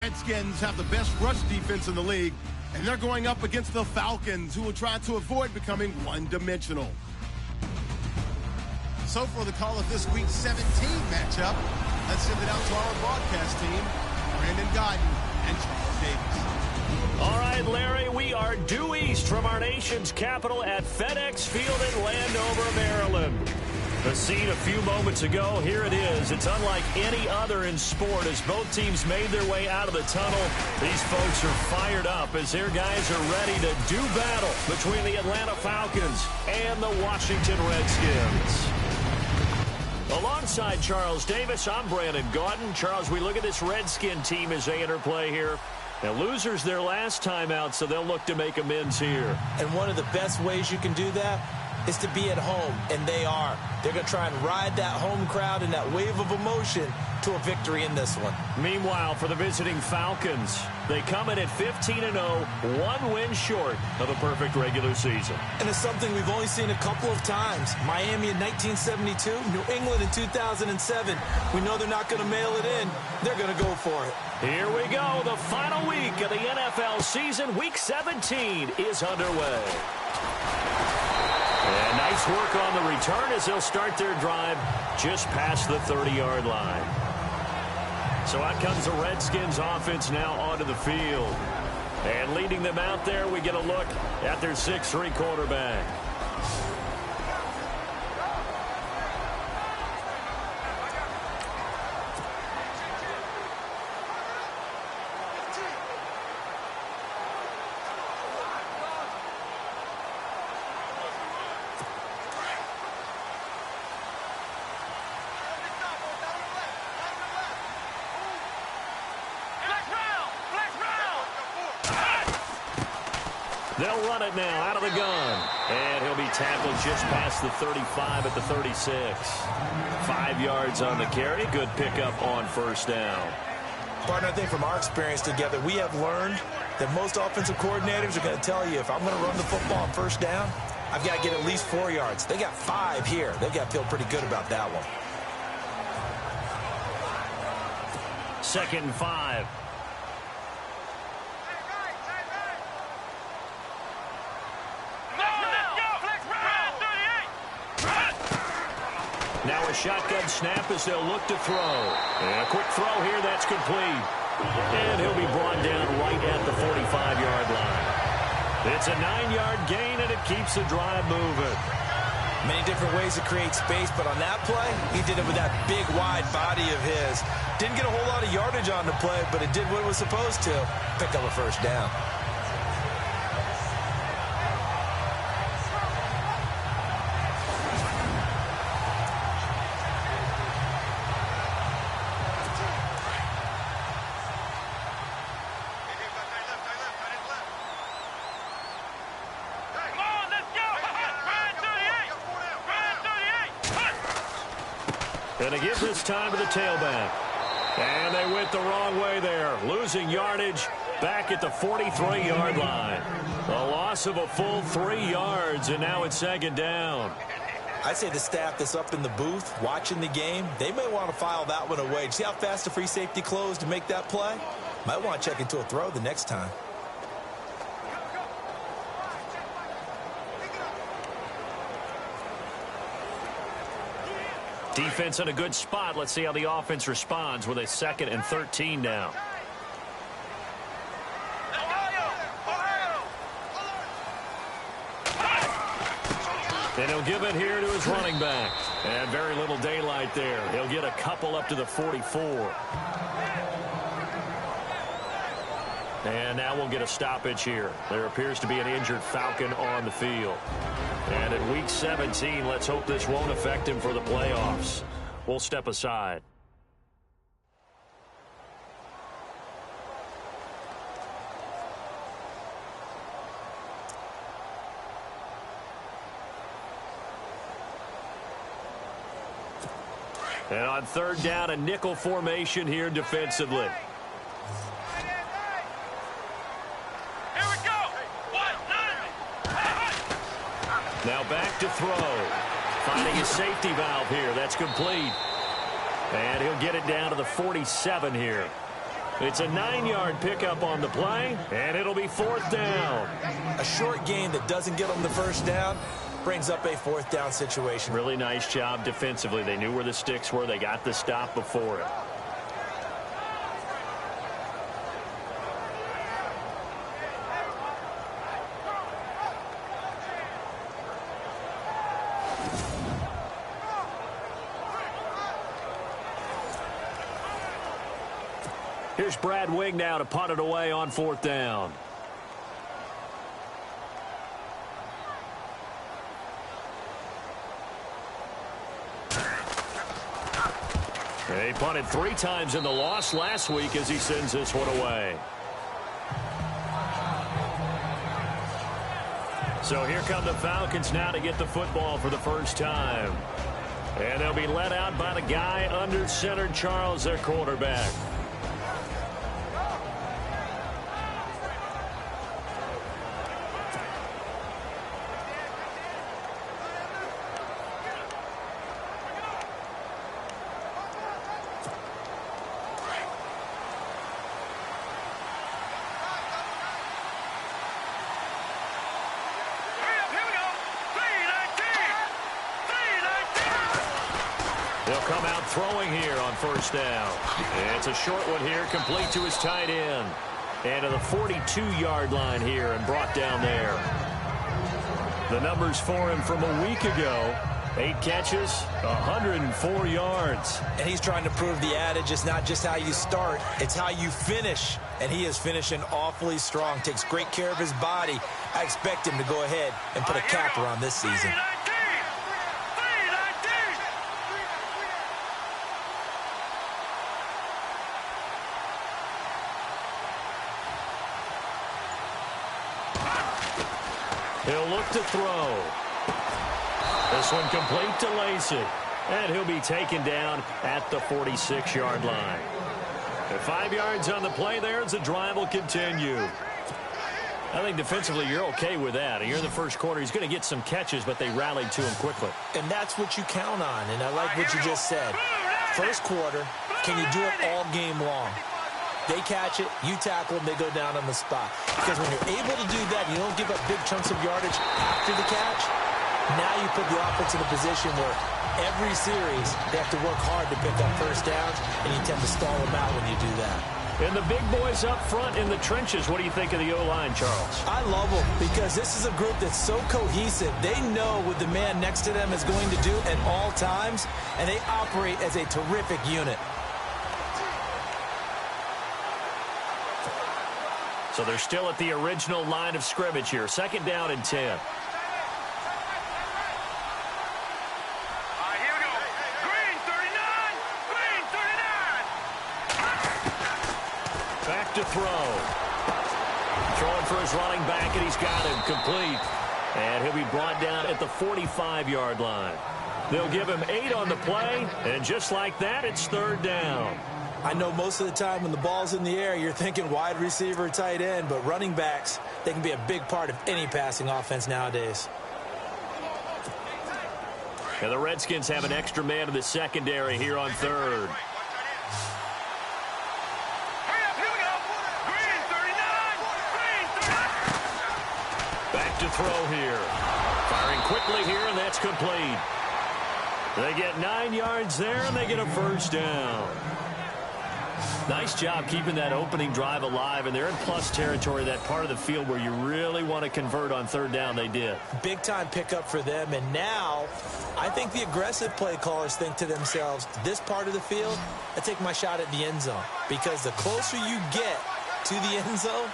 Redskins have the best rush defense in the league, and they're going up against the Falcons, who will try to avoid becoming one-dimensional. So for the call of this Week 17 matchup, let's send it out to our broadcast team, Brandon Godden and Charles Davis. All right, Larry, we are due east from our nation's capital at FedEx Field in Landover, Maryland. The scene a few moments ago, here it is. It's unlike any other in sport as both teams made their way out of the tunnel. These folks are fired up as their guys are ready to do battle between the Atlanta Falcons and the Washington Redskins. Alongside Charles Davis, I'm Brandon Gaudin. Charles, we look at this Redskin team as they interplay here. Now, losers their last time out, so they'll look to make amends here. And one of the best ways you can do that is to be at home, and they are. They're going to try and ride that home crowd and that wave of emotion to a victory in this one. Meanwhile, for the visiting Falcons, they come in at 15-0, one win short of a perfect regular season. And it's something we've only seen a couple of times. Miami in 1972, New England in 2007. We know they're not going to mail it in. They're going to go for it. Here we go. The final week of the NFL season. Week 17 is underway. And nice work on the return as they'll start their drive just past the 30-yard line. So out comes the Redskins offense now onto the field. And leading them out there, we get a look at their 6'3" quarterback. They'll run it now out of the gun. And he'll be tackled just past the 35 at the 36. 5 yards on the carry. Good pickup on first down. Partner, I think from our experience together, we have learned that most offensive coordinators are going to tell you, if I'm going to run the football on first down, I've got to get at least 4 yards. They got 5 here. They've got to feel pretty good about that one. 2nd and 5. Now a shotgun snap as they'll look to throw. And a quick throw here, that's complete. And he'll be brought down right at the 45-yard line. It's a 9-yard gain, and it keeps the drive moving. Many different ways to create space, but on that play, he did it with that big, wide body of his. Didn't get a whole lot of yardage on the play, but it did what it was supposed to. Pick up a first down. And to give this time to the tailback. And they went the wrong way there. Losing yardage back at the 43-yard line. A loss of a full 3 yards, and now it's 2nd down. I'd say the staff that's up in the booth watching the game, they may want to file that one away. See how fast the free safety closed to make that play? Might want to check into a throw the next time. Defense in a good spot. Let's see how the offense responds with a 2nd and 13 now. And he'll give it here to his running back. And very little daylight there. He'll get a couple up to the 44. And now we'll get a stoppage here. There appears to be an injured Falcon on the field. And in Week 17, let's hope this won't affect him for the playoffs. We'll step aside. And on 3rd down, a nickel formation here defensively. Now back to throw. Finding his safety valve here. That's complete. And he'll get it down to the 47 here. It's a 9-yard pickup on the play, and it'll be 4th down. A short gain that doesn't get them the first down brings up a 4th down situation. Really nice job defensively. They knew where the sticks were. They got the stop before it. Here's Brad Wing now to punt it away on 4th down. He punted 3 times in the loss last week as he sends this one away. So here come the Falcons now to get the football for the first time. And they'll be led out by the guy under center, Charles, their quarterback. They'll come out throwing here on 1st down. It's a short one here, complete to his tight end. And to the 42-yard line here and brought down there. The numbers for him from a week ago: 8 catches, 104 yards. And he's trying to prove the adage, it's not just how you start, it's how you finish. And he is finishing awfully strong, takes great care of his body. I expect him to go ahead and put a capper on this season. He'll look to throw. This one complete to Lacey. And he'll be taken down at the 46-yard line. At 5 yards on the play there as the drive will continue. I think defensively you're okay with that. And you're in the first quarter. He's going to get some catches, but they rallied to him quickly. And that's what you count on. And I like what you just said. First quarter, can you do it all game long? They catch it, you tackle them, they go down on the spot. Because when you're able to do that, you don't give up big chunks of yardage after the catch. Now you put the offense in a position where every series they have to work hard to pick up first downs, and you tend to stall them out when you do that. And the big boys up front in the trenches, what do you think of the O-line, Charles? I love them because this is a group that's so cohesive. They know what the man next to them is going to do at all times, and they operate as a terrific unit. So they're still at the original line of scrimmage here. 2nd down and 10. Here we go. Green 39. Green 39. Back to throw. Throwing for his running back, and he's got him complete. And he'll be brought down at the 45-yard line. They'll give him 8 on the play, and just like that, it's 3rd down. I know most of the time when the ball's in the air, you're thinking wide receiver, tight end, but running backs, they can be a big part of any passing offense nowadays. And the Redskins have an extra man in the secondary here on 3rd. Back to throw here. Firing quickly here, and that's complete. They get 9 yards there, and they get a 1st down. Nice job keeping that opening drive alive, and they're in plus territory, that part of the field where you really want to convert on 3rd down. They did. Big-time pickup for them, and now I think the aggressive play callers think to themselves, this part of the field, I take my shot at the end zone, because the closer you get to the end zone,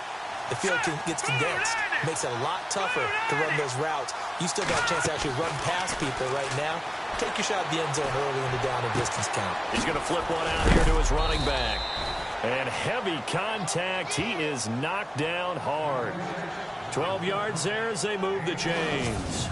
the field gets condensed. Makes it a lot tougher to run those routes. You still got a chance to actually run past people right now. Take your shot at the end zone early in the down and distance count. He's going to flip one out here to his running back. And heavy contact. He is knocked down hard. 12 yards there as they move the chains.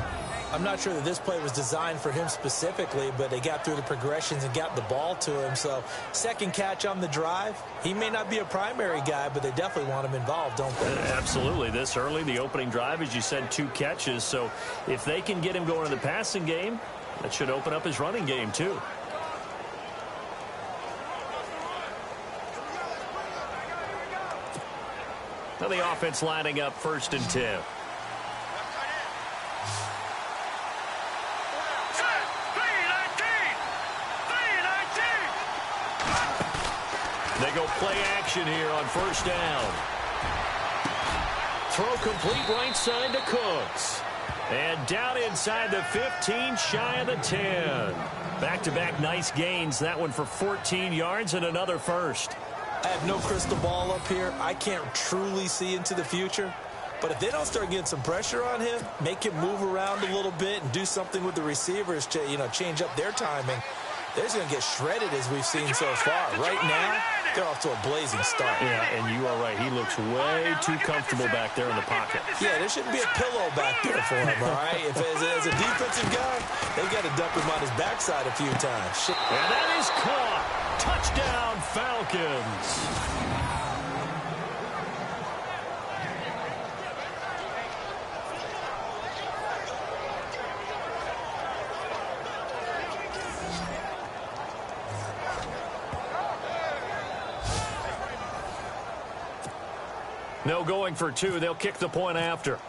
I'm not sure that this play was designed for him specifically, but they got through the progressions and got the ball to him. So, second catch on the drive. He may not be a primary guy, but they definitely want him involved, don't they? Absolutely. This early, the opening drive, as you said, 2 catches. So, if they can get him going in the passing game, that should open up his running game, too. Now the offense lining up 1st and 10. They go play action here on 1st down. Throw complete right side to Cooks. And down inside the 15, shy of the 10. Back-to-back nice gains. That one for 14 yards and another first. I have no crystal ball up here. I can't truly see into the future. But if they don't start getting some pressure on him, make him move around a little bit and do something with the receivers to, change up their timing, they're just going to get shredded as we've seen so far. Right now, they're off to a blazing start. Yeah, and you are right. He looks way too comfortable back there in the pocket. Yeah, there shouldn't be a pillow back there for him, all right? If as a defensive guy, they've got to dump him on his backside a few times. Shit. And that is caught. Touchdown, Falcons. No going for 2. They'll kick the point after.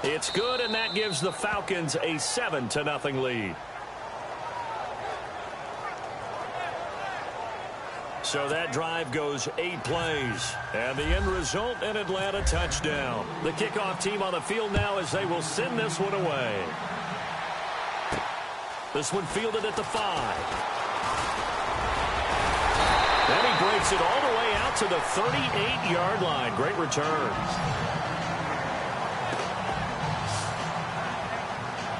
It's good, and that gives the Falcons a 7-0 lead. So that drive goes 8 plays. And the end result, an Atlanta touchdown. The kickoff team on the field now as they will send this one away. This one fielded at the 5. And he breaks it all the way out to the 38-yard line. Great return.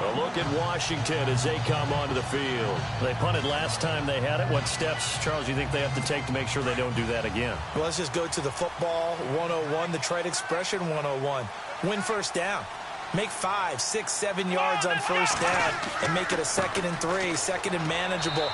A look at Washington as they come onto the field. They punted last time they had it. What steps, Charles, do you think they have to take to make sure they don't do that again? Well, let's just go to the football 101, the trite expression 101. Win 1st down. Make 5, 6, 7 yards on 1st down and make it a 2nd and 3, 2nd and manageable.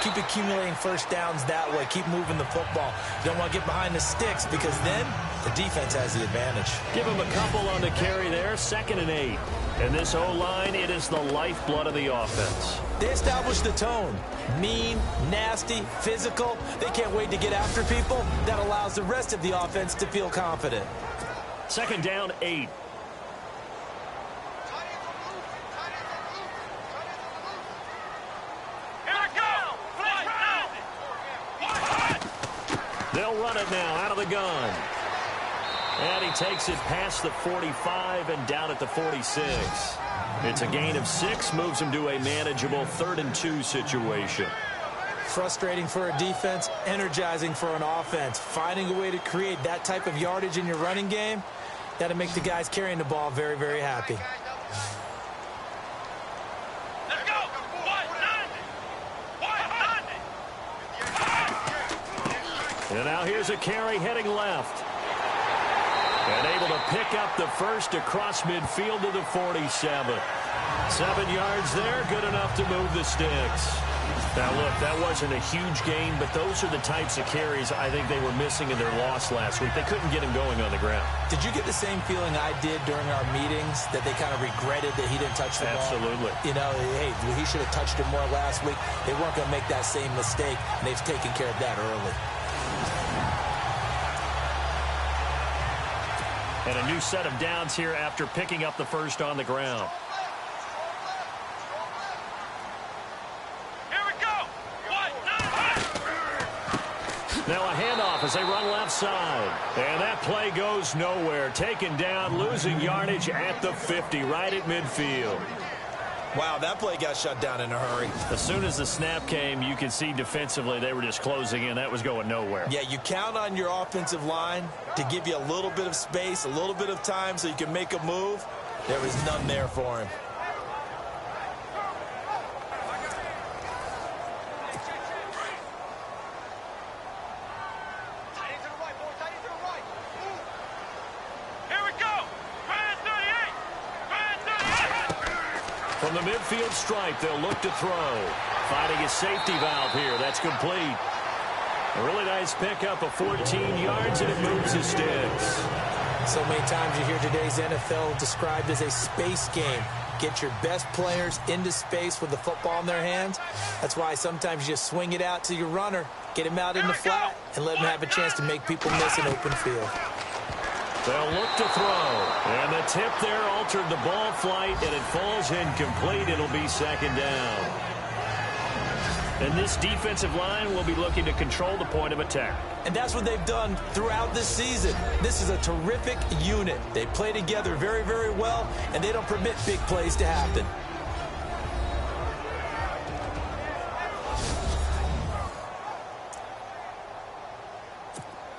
Keep accumulating 1st downs that way. Keep moving the football. You don't want to get behind the sticks because then the defense has the advantage. Give them a couple on the carry there. 2nd and 8. And this O-line, it is the lifeblood of the offense. They established the tone. Mean, nasty, physical. They can't wait to get after people. That allows the rest of the offense to feel confident. 2nd down, 8. They'll run it now out of the gun. And he takes it past the 45 and down at the 46. It's a gain of 6, moves him to a manageable 3rd and 2 situation. Frustrating for a defense, energizing for an offense. Finding a way to create that type of yardage in your running game, that'll make the guys carrying the ball very, very happy. And now here's a carry heading left. And able to pick up the first across midfield to the 47. 7 yards there, good enough to move the sticks. Now, look, that wasn't a huge gain, but those are the types of carries I think they were missing in their loss last week. They couldn't get him going on the ground. Did you get the same feeling I did during our meetings, that they kind of regretted that he didn't touch the ball? Absolutely. You know, hey, he should have touched it more last week. They weren't going to make that same mistake, and they've taken care of that early. And a new set of downs here after picking up the first on the ground. Here we go. Now a handoff as they run left side. And that play goes nowhere. Taken down, losing yardage at the 50, right at midfield. Wow, that play got shut down in a hurry. As soon as the snap came, you could see defensively they were just closing in. That was going nowhere. Yeah, you count on your offensive line to give you a little bit of space, a little bit of time so you can make a move. There was none there for him. From the midfield stripe, they'll look to throw. Finding a safety valve here. That's complete. A really nice pickup of 14 yards, and it moves the sticks. So many times you hear today's NFL described as a space game. get your best players into space with the football in their hands. That's why sometimes you just swing it out to your runner, get him out in the flat, and let him have a chance to make people miss an open field. They'll look to throw. And the tip there altered the ball flight, and it falls incomplete. It'll be second down. And this defensive line will be looking to control the point of attack. And that's what they've done throughout this season. This is a terrific unit. They play together very, very well, and they don't permit big plays to happen.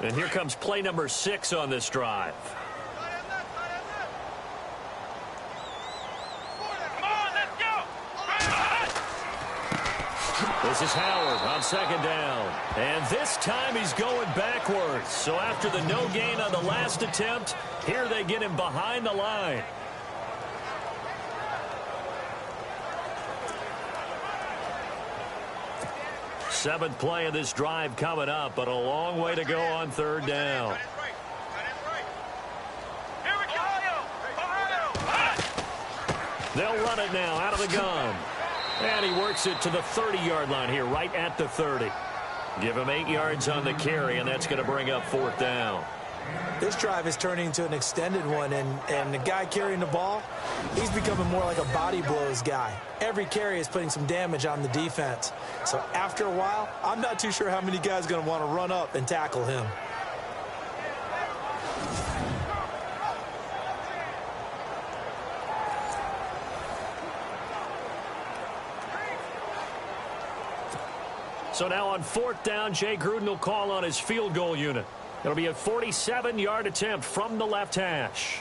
And here comes play number 6 on this drive. This is Howard on second down. And this time he's going backwards. So after the no gain on the last attempt, here they get him behind the line. Seventh play of this drive coming up, but a long way to go on third down. They'll run it now out of the gun. And he works it to the 30-yard line here, right at the 30. Give him 8 yards on the carry, and that's going to bring up fourth down. This drive is turning into an extended one, and the guy carrying the ball, he's becoming more like a body blows guy. Every carry is putting some damage on the defense. So after a while, I'm not too sure how many guys are going to want to run up and tackle him. So now on fourth down, Jay Gruden will call on his field goal unit. It'll be a 47-yard attempt from the left hash.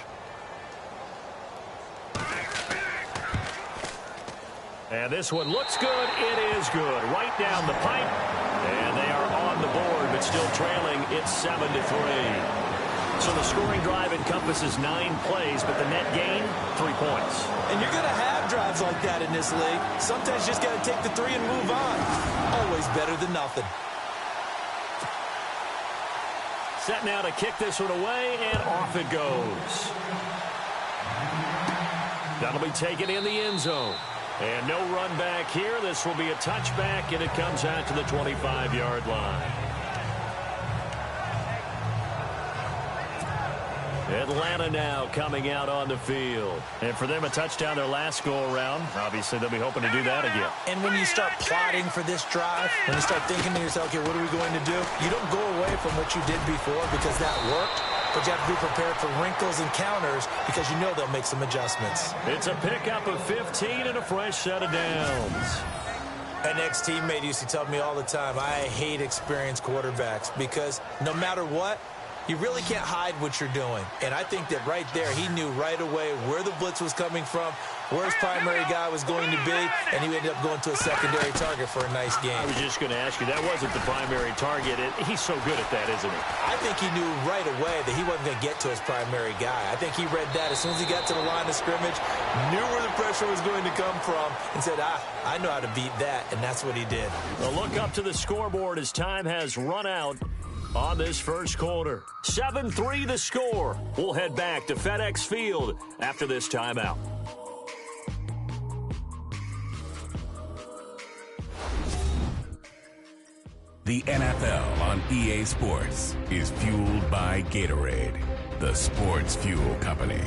And this one looks good. It is good. Right down the pipe. And they are on the board, but still trailing. It's 7-3. So the scoring drive encompasses 9 plays, but the net gain, 3 points. And you're going to have drives like that in this league. Sometimes you just got to take the 3 and move on. Always better than nothing. Set now to kick this one away, and off it goes. That'll be taken in the end zone. And no run back here. This will be a touchback, and it comes out to the 25-yard line. Atlanta now coming out on the field. And for them, a touchdown their last go-around. Obviously, they'll be hoping to do that again. And when you start plotting for this drive, when you start thinking to yourself, okay, what are we going to do? You don't go away from what you did before because that worked. But you have to be prepared for wrinkles and counters because you know they'll make some adjustments. It's a pickup of 15 and a fresh set of downs. An ex-teammate used to tell me all the time, I hate experienced quarterbacks because no matter what, you really can't hide what you're doing. And I think that right there, he knew right away where the blitz was coming from, where his primary guy was going to be, and he ended up going to a secondary target for a nice game. I was just going to ask you, that wasn't the primary target. He's so good at that, isn't he? I think he knew right away that he wasn't going to get to his primary guy. I think he read that as soon as he got to the line of scrimmage, knew where the pressure was going to come from, and said, I know how to beat that, and that's what he did. A look up to the scoreboard as time has run out on this first quarter. 7-3 the score. We'll head back to FedEx Field after this timeout. The NFL on EA Sports is fueled by Gatorade, the sports fuel company.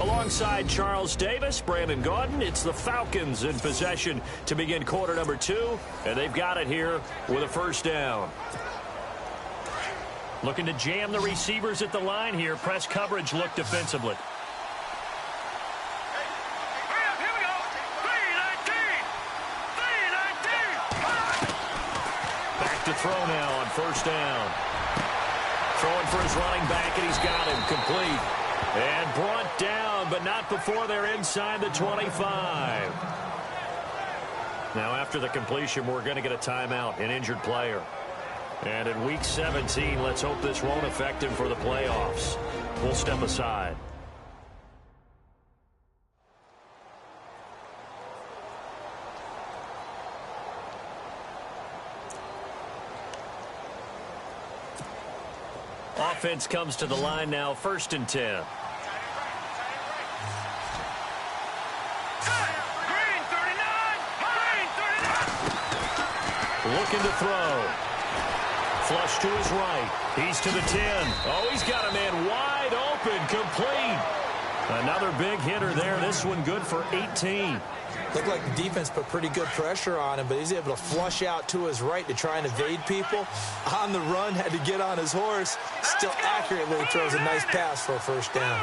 Alongside Charles Davis, Brandon Gaudin, it's the Falcons in possession to begin quarter number 2, and they've got it here with a first down. Looking to jam the receivers at the line here. Press coverage look defensively. Back to throw now on first down. Throwing for his running back, and he's got him complete. And brought down, but not before they're inside the 25. Now after the completion, we're going to get a timeout, an injured player. And in Week 17, let's hope this won't affect him for the playoffs. We'll step aside. Offense comes to the line now, 1st and 10. Looking to throw. Flush to his right. He's to the 10. Oh, he's got a man wide open. Complete. Another big hitter there. This one good for 18. Looked like the defense put pretty good pressure on him, but he's able to flush out to his right to try and evade people. On the run, had to get on his horse. Still accurately throws a nice pass for a first down.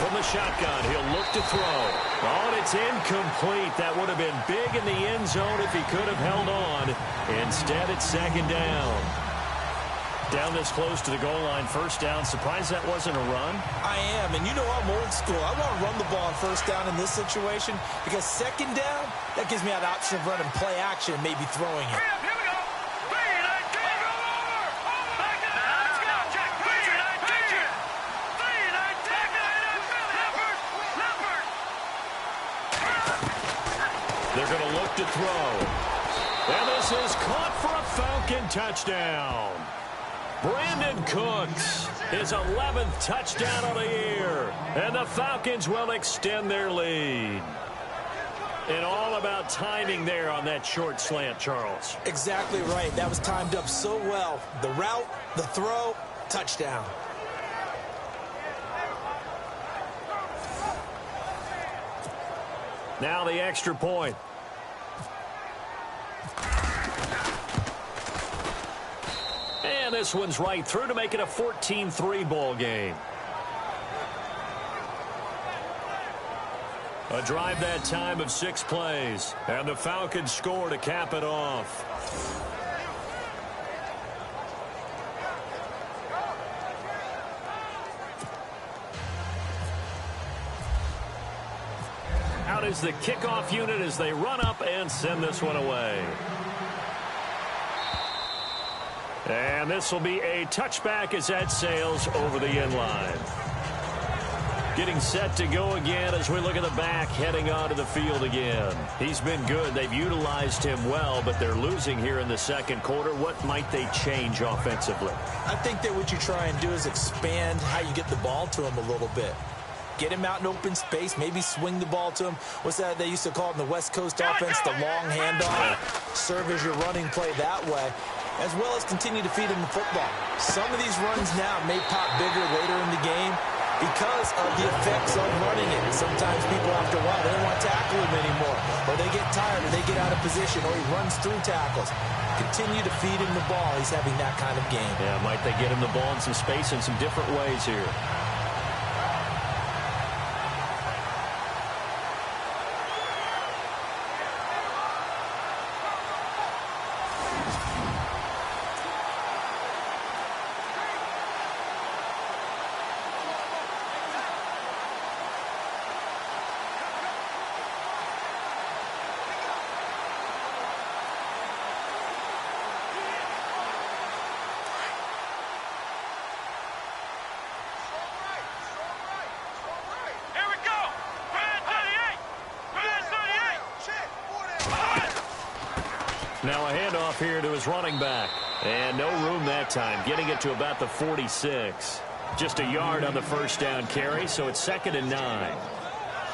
From the shotgun, he'll look to throw. Oh, and it's incomplete. That would have been big in the end zone if he could have held on. Instead, it's second down. Down this close to the goal line, first down. Surprised that wasn't a run? I am, and you know I'm old school. I want to run the ball on first down in this situation because second down, that gives me that option of running play action and maybe throwing it. Here we go. 3-19. Over. Back it. Let's go. Check. 3-19. 3-19. They're going to look to throw. And this is caught for a Falcon touchdown. Brandon Cooks, his 11th touchdown of the year. And the Falcons will extend their lead. And all about timing there on that short slant, Charles. Exactly right. That was timed up so well. The route, the throw, touchdown. Now the extra point. And this one's right through to make it a 14-3 ball game. A drive that time of 6 plays. And the Falcons score to cap it off. Out is the kickoff unit as they run up and send this one away. And this will be a touchback as that sails over the end line. Getting set to go again as we look at the back heading onto the field again. He's been good. They've utilized him well, but they're losing here in the second quarter. What might they change offensively? I think that what you try and do is expand how you get the ball to him a little bit. Get him out in open space, maybe swing the ball to him. What's that they used to call it in the West Coast offense, the long handoff. Serve as your running play that way, as well as continue to feed him the football. Some of these runs now may pop bigger later in the game because of the effects of running it. Sometimes people, after a while, they don't want to tackle him anymore, or they get tired, or they get out of position, or he runs through tackles. Continue to feed him the ball. He's having that kind of game. Yeah, might they get him the ball in some space in some different ways here. Now a handoff here to his running back. And no room that time, getting it to about the 46. Just a yard on the first down carry, so it's 2nd and 9.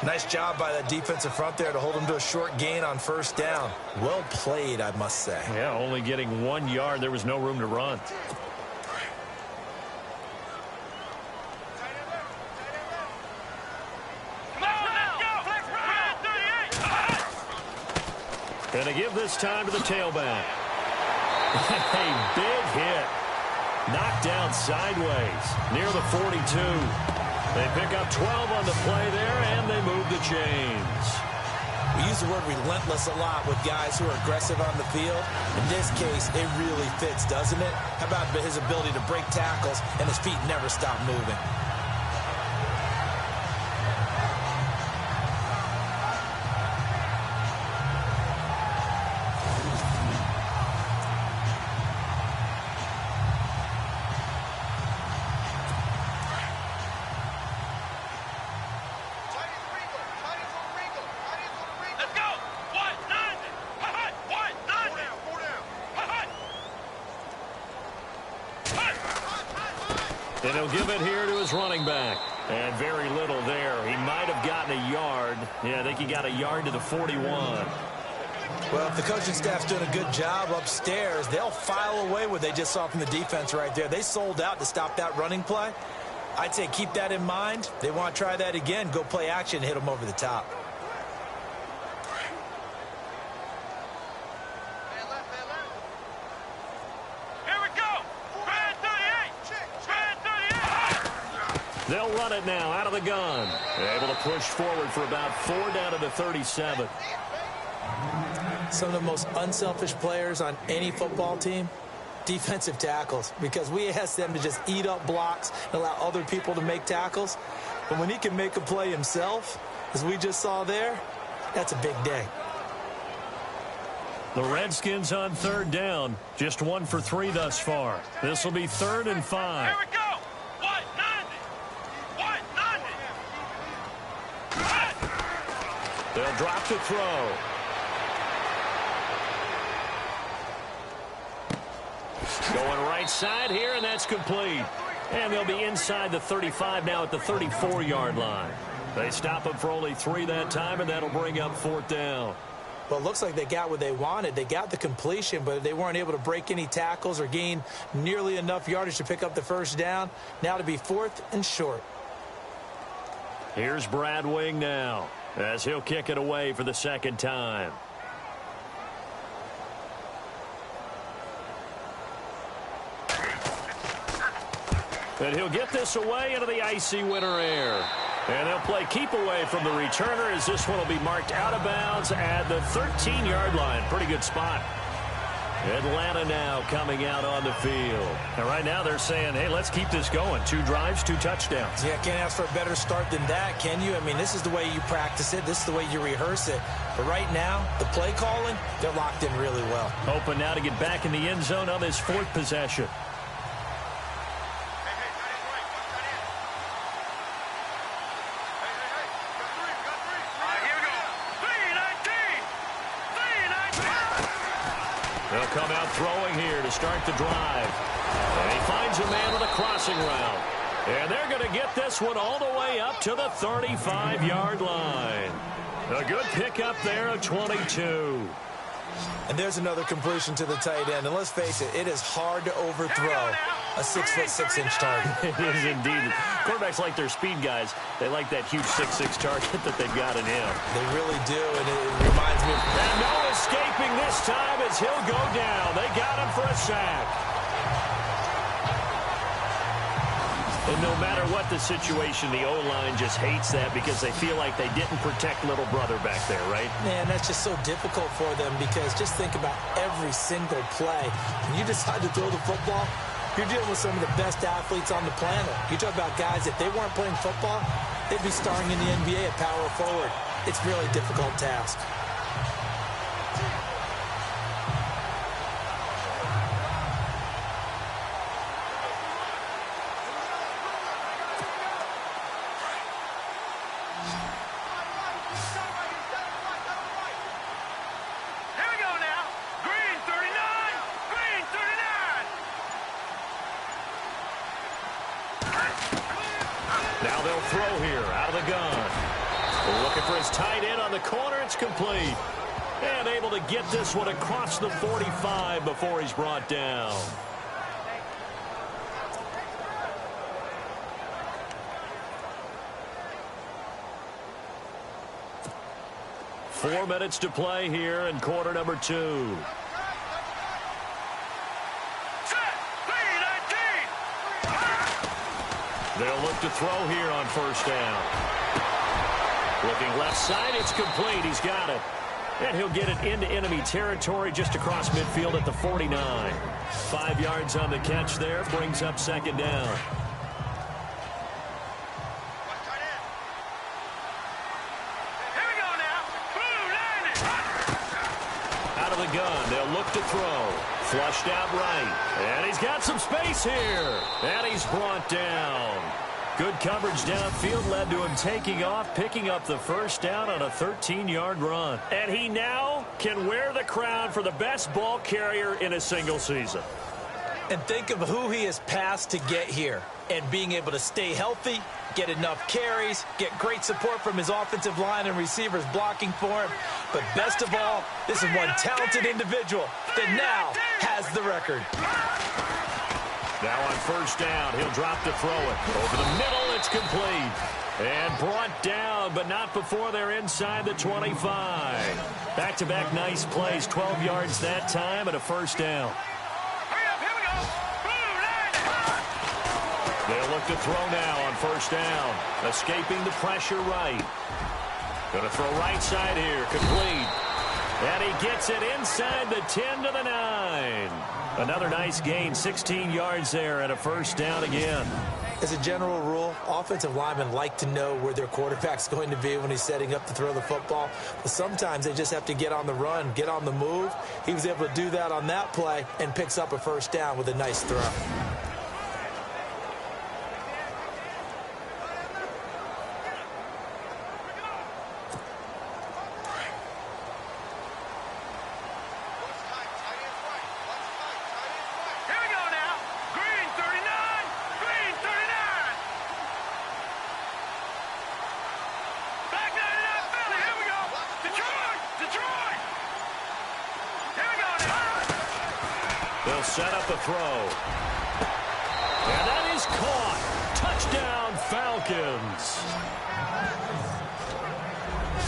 Nice job by that defensive front there to hold him to a short gain on first down. Well played, I must say. Yeah, only getting 1 yard. There was no room to run. And they give this time to the tailback. A big hit. Knocked down sideways near the 42. They pick up 12 on the play there, and they move the chains. We use the word relentless a lot with guys who are aggressive on the field. In this case, it really fits, doesn't it? How about his ability to break tackles and his feet never stop moving? And he'll give it here to his running back. And very little there. He might have gotten a yard. Yeah, I think he got a yard to the 41. Well, if the coaching staff's doing a good job upstairs, they'll file away what they just saw from the defense right there. They sold out to stop that running play. I'd say keep that in mind. They want to try that again. Go play action and hit them over the top. They'll run it now out of the gun. Able to push forward for about 4 down to the 37. Some of the most unselfish players on any football team, defensive tackles, because we ask them to just eat up blocks and allow other people to make tackles. But when he can make a play himself, as we just saw there, that's a big day. The Redskins on 3rd down. Just 1 for 3 thus far. This will be 3rd and 5. Here we go. They'll drop to throw. Going right side here, and that's complete. And they'll be inside the 35 now at the 34-yard line. They stop him for only 3 that time, and that'll bring up 4th down. Well, it looks like they got what they wanted. They got the completion, but they weren't able to break any tackles or gain nearly enough yardage to pick up the 1st down. Now to be 4th and short. Here's Brad Wing now, as he'll kick it away for the 2nd time. And he'll get this away into the icy winter air. And they'll play keep away from the returner, as this one will be marked out of bounds at the 13-yard line. Pretty good spot. Atlanta now coming out on the field. And right now they're saying, hey, let's keep this going. 2 drives, 2 touchdowns. Yeah, can't ask for a better start than that, can you? I mean, this is the way you practice it. This is the way you rehearse it. But right now, the play calling, they're locked in really well. Hoping now to get back in the end zone on this 4th possession. They'll come out throwing here to start the drive. And he finds a man with a crossing route. And they're going to get this one all the way up to the 35-yard line. A good pickup there of 22. And there's another completion to the tight end. And let's face it, it is hard to overthrow a 6'6" target. It is indeed. Quarterbacks like their speed guys. They like that huge 6'6" target that they've got in him. They really do, and it reminds me of... And no escaping this time as he'll go down. They got him for a sack. And no matter what the situation, the O-line just hates that because they feel like they didn't protect little brother back there, right? Man, that's just so difficult for them because just think about every single play. When you decide to throw the football, you're dealing with some of the best athletes on the planet. You talk about guys, if they weren't playing football, they'd be starring in the NBA at power forward. It's a really difficult task. Now they'll throw here out of the gun. Looking for his tight end on the corner. It's complete. And able to get this one across the 45 before he's brought down. Four minutes to play here in quarter number 2. They'll look to throw here on 1st down. Looking left side, it's complete. He's got it. And he'll get it into enemy territory just across midfield at the 49. 5 yards on the catch there, brings up 2nd down. Out of the gun, they'll look to throw. Flushed out right. And he's got some space here. And he's brought down. Good coverage downfield led to him taking off, picking up the 1st down on a 13-yard run. And he now can wear the crown for the best ball carrier in a single season. And think of who he has passed to get here. And being able to stay healthy, get enough carries, get great support from his offensive line and receivers blocking for him. But best of all, this is one talented individual that now has the record. Now on first down, he'll drop to throw it. Over the middle, it's complete. And brought down, but not before they're inside the 25. Back-to-back nice plays, 12 yards that time and a first down. They'll look to throw now on first down. Escaping the pressure right. Going to throw right side here, complete. And he gets it inside the 10 to the 9. Another nice gain, 16 yards there and a first down again. As a general rule, offensive linemen like to know where their quarterback's going to be when he's setting up to throw the football. But sometimes they just have to get on the run, get on the move. He was able to do that on that play and picks up a first down with a nice throw. They'll set up a throw. And that is caught. Touchdown, Falcons.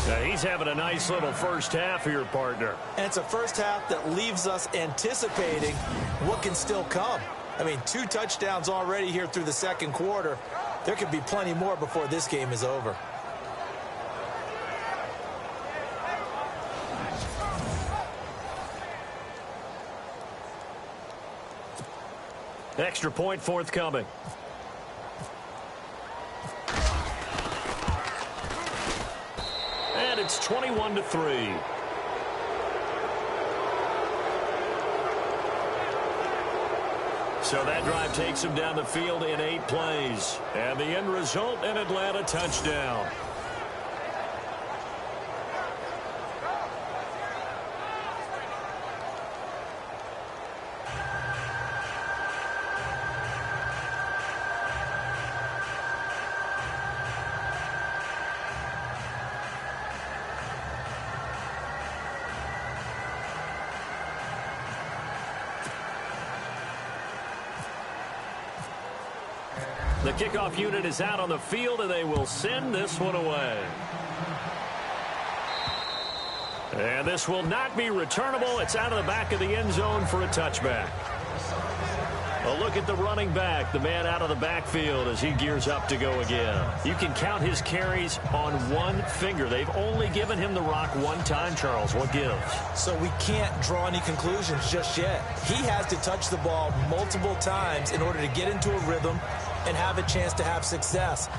Now he's having a nice little first half here, partner. And it's a first half that leaves us anticipating what can still come. I mean, 2 touchdowns already here through the second quarter. There could be plenty more before this game is over. Extra point forthcoming. And it's 21-3. So that drive takes him down the field in 8 plays. And the end result, an Atlanta touchdown. The kickoff unit is out on the field, and they will send this one away. And this will not be returnable. It's out of the back of the end zone for a touchback. A look at the running back, the man out of the backfield as he gears up to go again. You can count his carries on one finger. They've only given him the rock one time, Charles. What gives? So we can't draw any conclusions just yet. He has to touch the ball multiple times in order to get into a rhythm and have a chance to have success.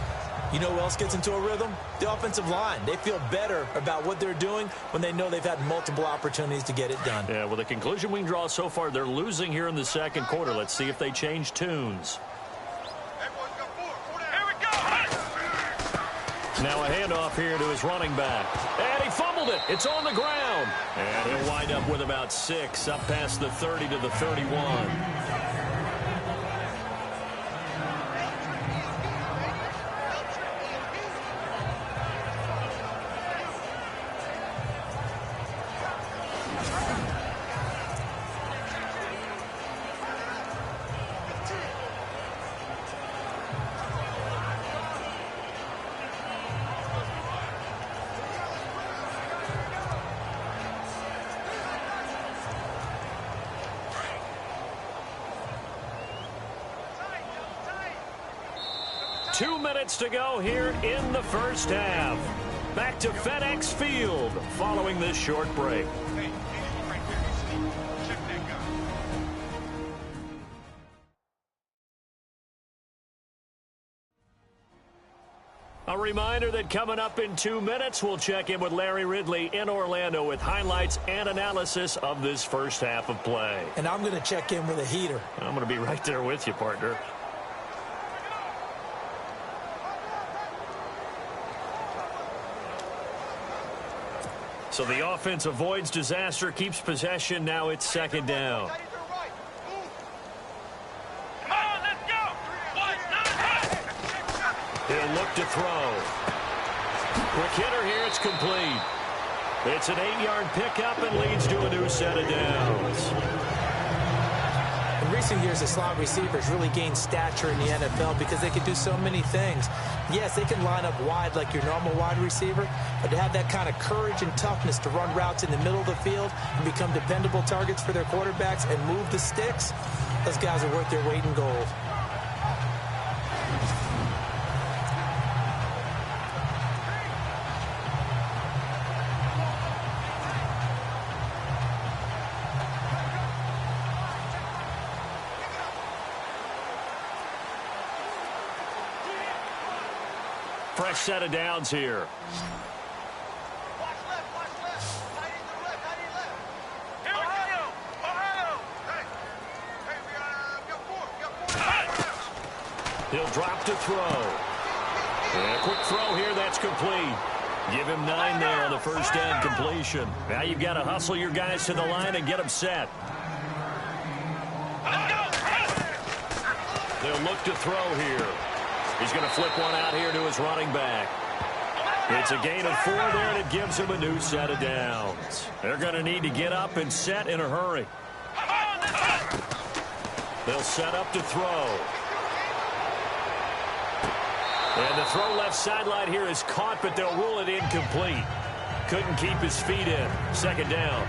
You know who else gets into a rhythm? The offensive line. They feel better about what they're doing when they know they've had multiple opportunities to get it done. Yeah, well, the conclusion we can draw so far, they're losing here in the second quarter. Let's see if they change tunes. Now a handoff here to his running back. And he fumbled it. It's on the ground. And he'll wind up with about 6 up past the 30 to the 31. Two minutes to go here in the first half. Back to FedEx Field following this short break. A reminder that coming up in 2 minutes, we'll check in with Larry Ridley in Orlando with highlights and analysis of this first half of play. And I'm going to check in with a heater. I'm going to be right there with you, partner. So the offense avoids disaster, keeps possession. Now it's second down. He'll look to throw. Quick hitter here. It's complete. It's an 8-yard pickup and leads to a new set of downs. In recent years, the slot receivers really gained stature in the NFL because they can do so many things. Yes, they can line up wide like your normal wide receiver, but to have that kind of courage and toughness to run routes in the middle of the field and become dependable targets for their quarterbacks and move the sticks, those guys are worth their weight in gold. Fresh set of downs here. Watch left. Tight end to the left. Here we go. Ohio. Hey, we got four. He'll drop to throw. And a quick throw here. That's complete. Give him 9 there on the first down completion. Now you've got to hustle your guys to the line and get them set. They'll look to throw here. He's going to flip one out here to his running back. It's a gain of 4 there, and it gives him a new set of downs. They're going to need to get up and set in a hurry. They'll set up to throw. And the throw left sideline here is caught, but they'll rule it incomplete. Couldn't keep his feet in. Second down.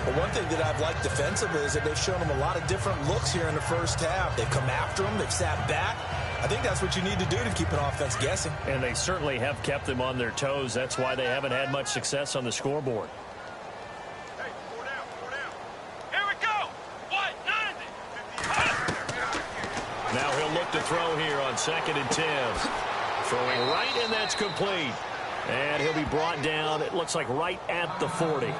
Well, one thing that I've liked defensively is that they've shown him a lot of different looks here in the first half. They've come after him. They've sat back. I think that's what you need to do to keep an offense guessing. And they certainly have kept them on their toes. That's why they haven't had much success on the scoreboard. Hey, 4 down. Here we go. What? 90. Now he'll look to throw here on 2nd and 10. Throwing right, and that's complete. And he'll be brought down, it looks like right at the 40.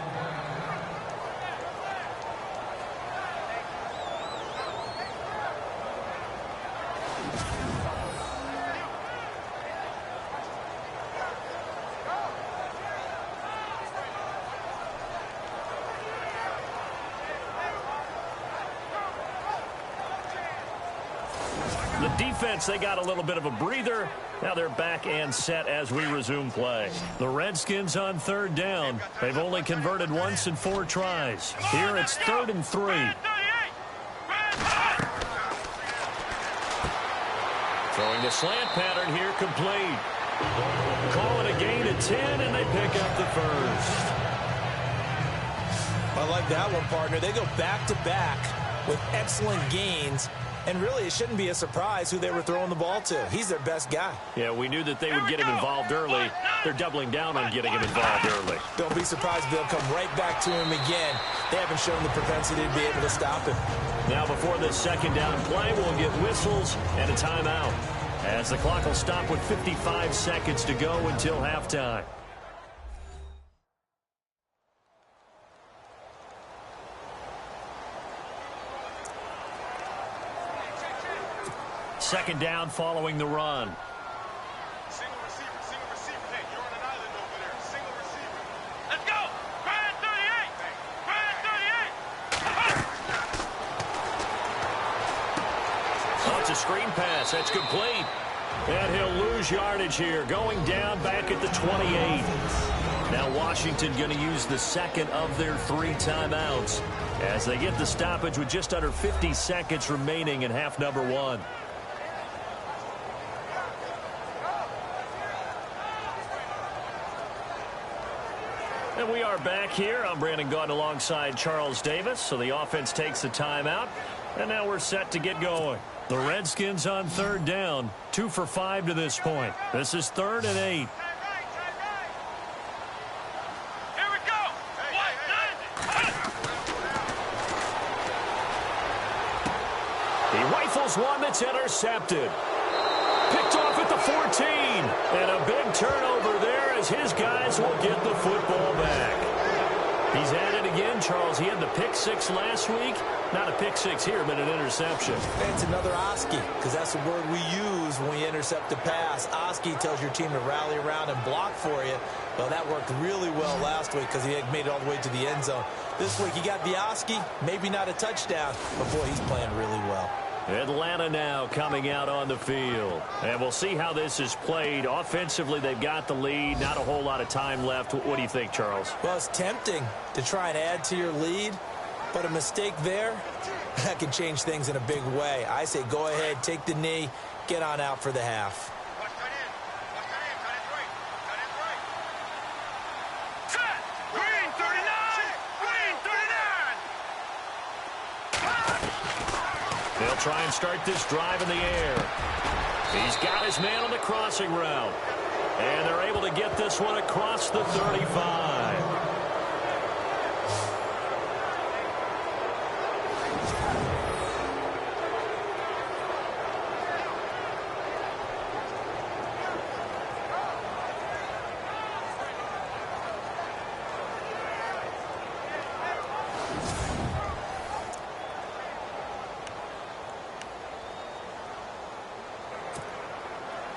The defense, they got a little bit of a breather. Now they're back and set as we resume play. The Redskins on 3rd down. They've only converted once in 4 tries. Here it's 3rd and 3. Throwing the slant pattern here, complete. Call it a gain of 10, and they pick up the first. I like that one, partner. They go back-to-back with excellent gains. And really, it shouldn't be a surprise who they were throwing the ball to. He's their best guy. Yeah, we knew that they would get him involved early. They're doubling down on getting him involved early. Don't be surprised if they'll come right back to him again. They haven't shown the propensity to be able to stop him. Now before this 2nd down play, we'll get whistles and a timeout, as the clock will stop with 55 seconds to go until halftime. Second down following the run. Single receiver. Hey, you're on an island over there. Single receiver. Let's go. Grind 38. Oh, it's a screen pass. That's complete. And he'll lose yardage here, going down back at the 28. Now Washington going to use the 2nd of their 3 timeouts as they get the stoppage with just under 50 seconds remaining in half number 1. And we are back here. I'm Brandon Gaudin alongside Charles Davis. So the offense takes the timeout. And now we're set to get going. The Redskins on 3rd down. 2 for 5 to this point. This is 3rd and 8. Here we go. What? 90. He rifles one that's intercepted. Picked off at the 14. And a big turnover there as his guys will get the football back. He's at it again, Charles. He had the pick 6 last week. Not a pick 6 here, but an interception. It's another Oski, because that's the word we use when we intercept a pass. Oski tells your team to rally around and block for you. Well, that worked really well last week because he had made it all the way to the end zone. This week, he got the Oski, maybe not a touchdown, but boy, he's playing really well. Atlanta now coming out on the field. And we'll see how this is played. Offensively, they've got the lead. Not a whole lot of time left. What do you think, Charles? Well, it's tempting to try and add to your lead, but a mistake there, that can change things in a big way. I say go ahead, take the knee, get on out for the half. They'll try and start this drive in the air. He's got his man on the crossing route. And they're able to get this one across the 35.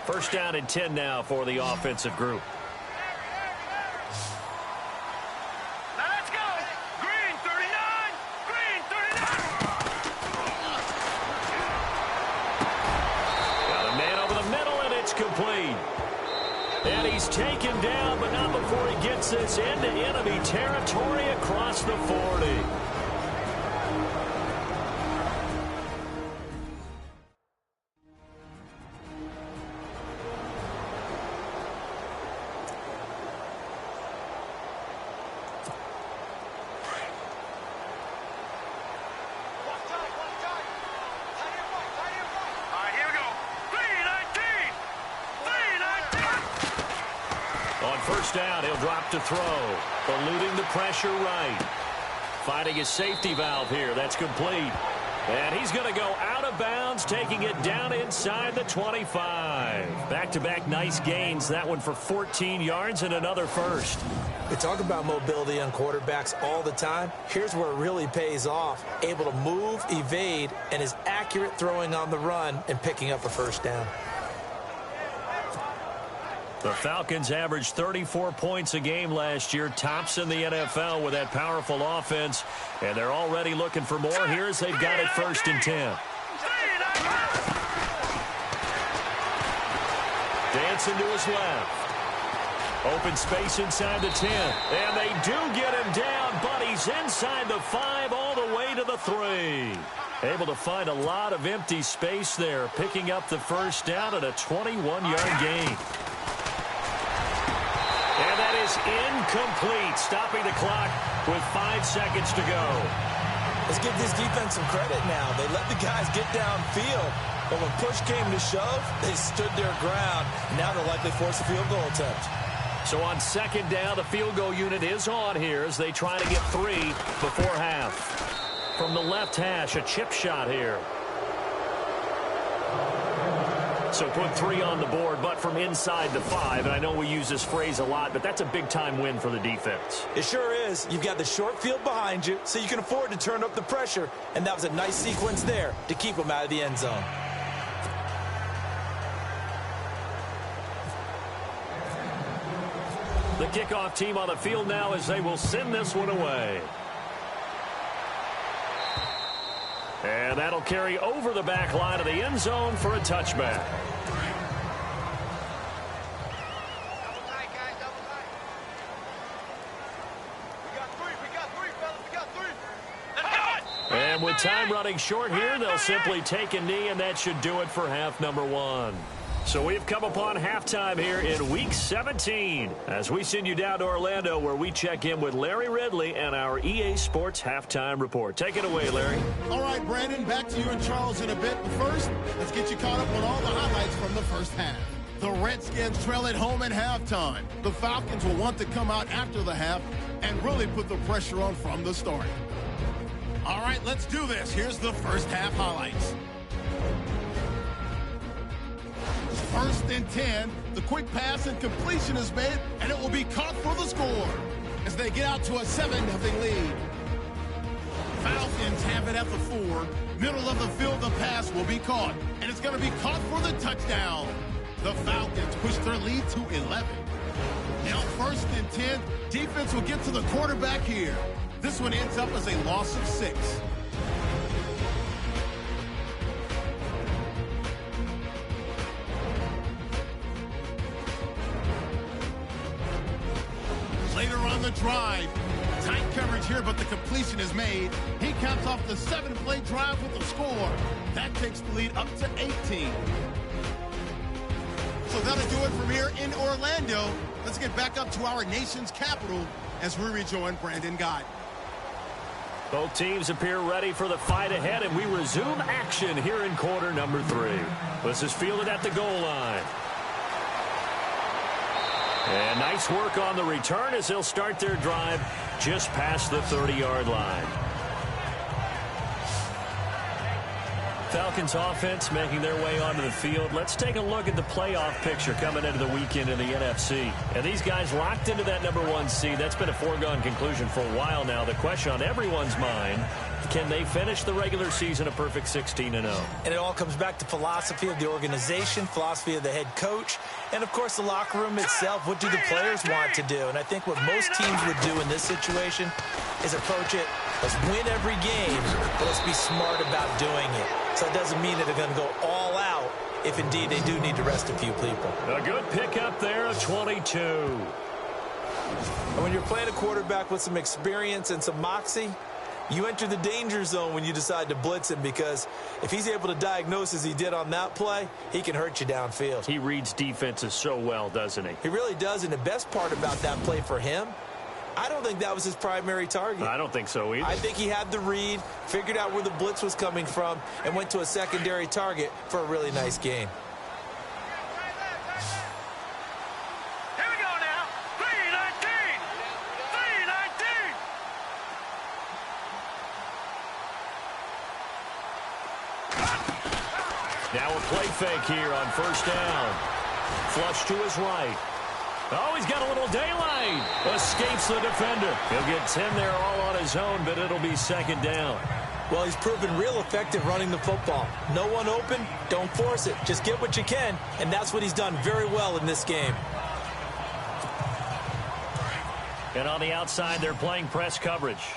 First down and 10 now for the offensive group. Now let's go. Green 39. Green 39. Got a man over the middle, and it's complete. And he's taken down, but not before he gets this into enemy territory across the 40. First down, he'll drop to throw. Eluding the pressure right. Finding his safety valve here. That's complete. And he's going to go out of bounds, taking it down inside the 25. Back-to-back nice gains. That one for 14 yards and another first. We talk about mobility on quarterbacks all the time. Here's where it really pays off. Able to move, evade, and is accurate throwing on the run and picking up a first down. The Falcons averaged 34 points a game last year, tops in the NFL with that powerful offense, and they're already looking for more here as they've got it first and 10. Dancing to his left. Open space inside the 10, and they do get him down, but he's inside the 5 all the way to the 3. Able to find a lot of empty space there, picking up the first down at a 21-yard gain. And that is incomplete, stopping the clock with 5 seconds to go. Let's give this defense some credit now. They let the guys get downfield, but when push came to shove, they stood their ground. Now they'll likely force a field goal attempt. So on second down, the field goal unit is on here as they try to get 3 before half. From the left hash, a chip shot here. So put 3 on the board, but from inside the 5. And I know we use this phrase a lot, but that's a big-time win for the defense. It sure is. You've got the short field behind you, so you can afford to turn up the pressure. And that was a nice sequence there to keep them out of the end zone. The kickoff team on the field now as they will send this one away. And that'll carry over the back line of the end zone for a touchback. Double tight, guys, double tight. We got 3, fellas, we got 3. Let's go! And with time running short here, they'll simply take a knee, and that should do it for half number 1. So we've come upon halftime here in Week 17 as we send you down to Orlando where we check in with Larry Ridley and our EA Sports Halftime Report. Take it away, Larry. All right, Brandon, back to you and Charles in a bit. But first, let's get you caught up on all the highlights from the first half. The Redskins trail at home at halftime. The Falcons will want to come out after the half and really put the pressure on from the start. All right, let's do this. Here's the first half highlights. First and 10, the quick pass and completion is made, and it will be caught for the score as they get out to a 7-0 lead. Falcons have it at the 4. Middle of the field, the pass will be caught, and it's going to be caught for the touchdown. The Falcons push their lead to 11. Now first and 10, defense will get to the quarterback here. This one ends up as a loss of 6. Later on the drive, tight coverage here, but the completion is made. He caps off the 7-play drive with a score. That takes the lead up to 18. So that'll do it from here in Orlando. Let's get back up to our nation's capital as we rejoin Brandon Gott. Both teams appear ready for the fight ahead, and we resume action here in quarter number 3. This is fielded at the goal line. And nice work on the return as they'll start their drive just past the 30-yard line. Falcons offense making their way onto the field. Let's take a look at the playoff picture coming into the weekend in the NFC. And these guys locked into that number 1 seed. That's been a foregone conclusion for a while now. The question on everyone's mind, can they finish the regular season a perfect 16-0? And it all comes back to philosophy of the organization, philosophy of the head coach, and, of course, the locker room itself. What do the players want to do? And I think what most teams would do in this situation is approach it, let's win every game, but let's be smart about doing it. So it doesn't mean that they're going to go all out if, indeed, they do need to rest a few people. A good pickup there of 22. And when you're playing a quarterback with some experience and some moxie, you enter the danger zone when you decide to blitz him, because if he's able to diagnose as he did on that play, he can hurt you downfield. He reads defenses so well, doesn't he? He really does, and the best part about that play for him, I don't think that was his primary target. I don't think so either. I think he had the read, figured out where the blitz was coming from, and went to a secondary target for a really nice gain. Here we go now. 3-19. 3-19. Now a play fake here on first down. Flush to his right. Oh, he's got a little daylight. Escapes the defender. He'll get 10 there all on his own, but it'll be second down. Well, he's proven real effective running the football. No one open, don't force it. Just get what you can, and that's what he's done very well in this game. And on the outside, they're playing press coverage.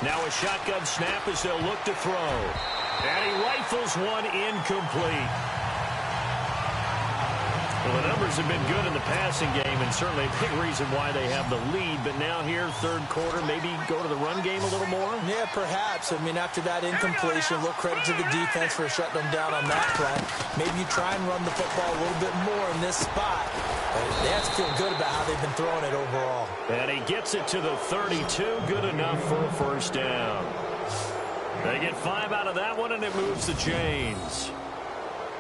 Now a shotgun snap as they'll look to throw. And he rifles one incomplete. Well, the numbers have been good in the passing game, and certainly a big reason why they have the lead. But now here, third quarter, maybe go to the run game a little more? Yeah, perhaps. I mean, after that incompletion, a little credit to the defense for shutting them down on that play. Maybe you try and run the football a little bit more in this spot. But they have to feel good about how they've been throwing it overall. And he gets it to the 32. Good enough for a first down. They get 5 out of that one, and it moves the chains.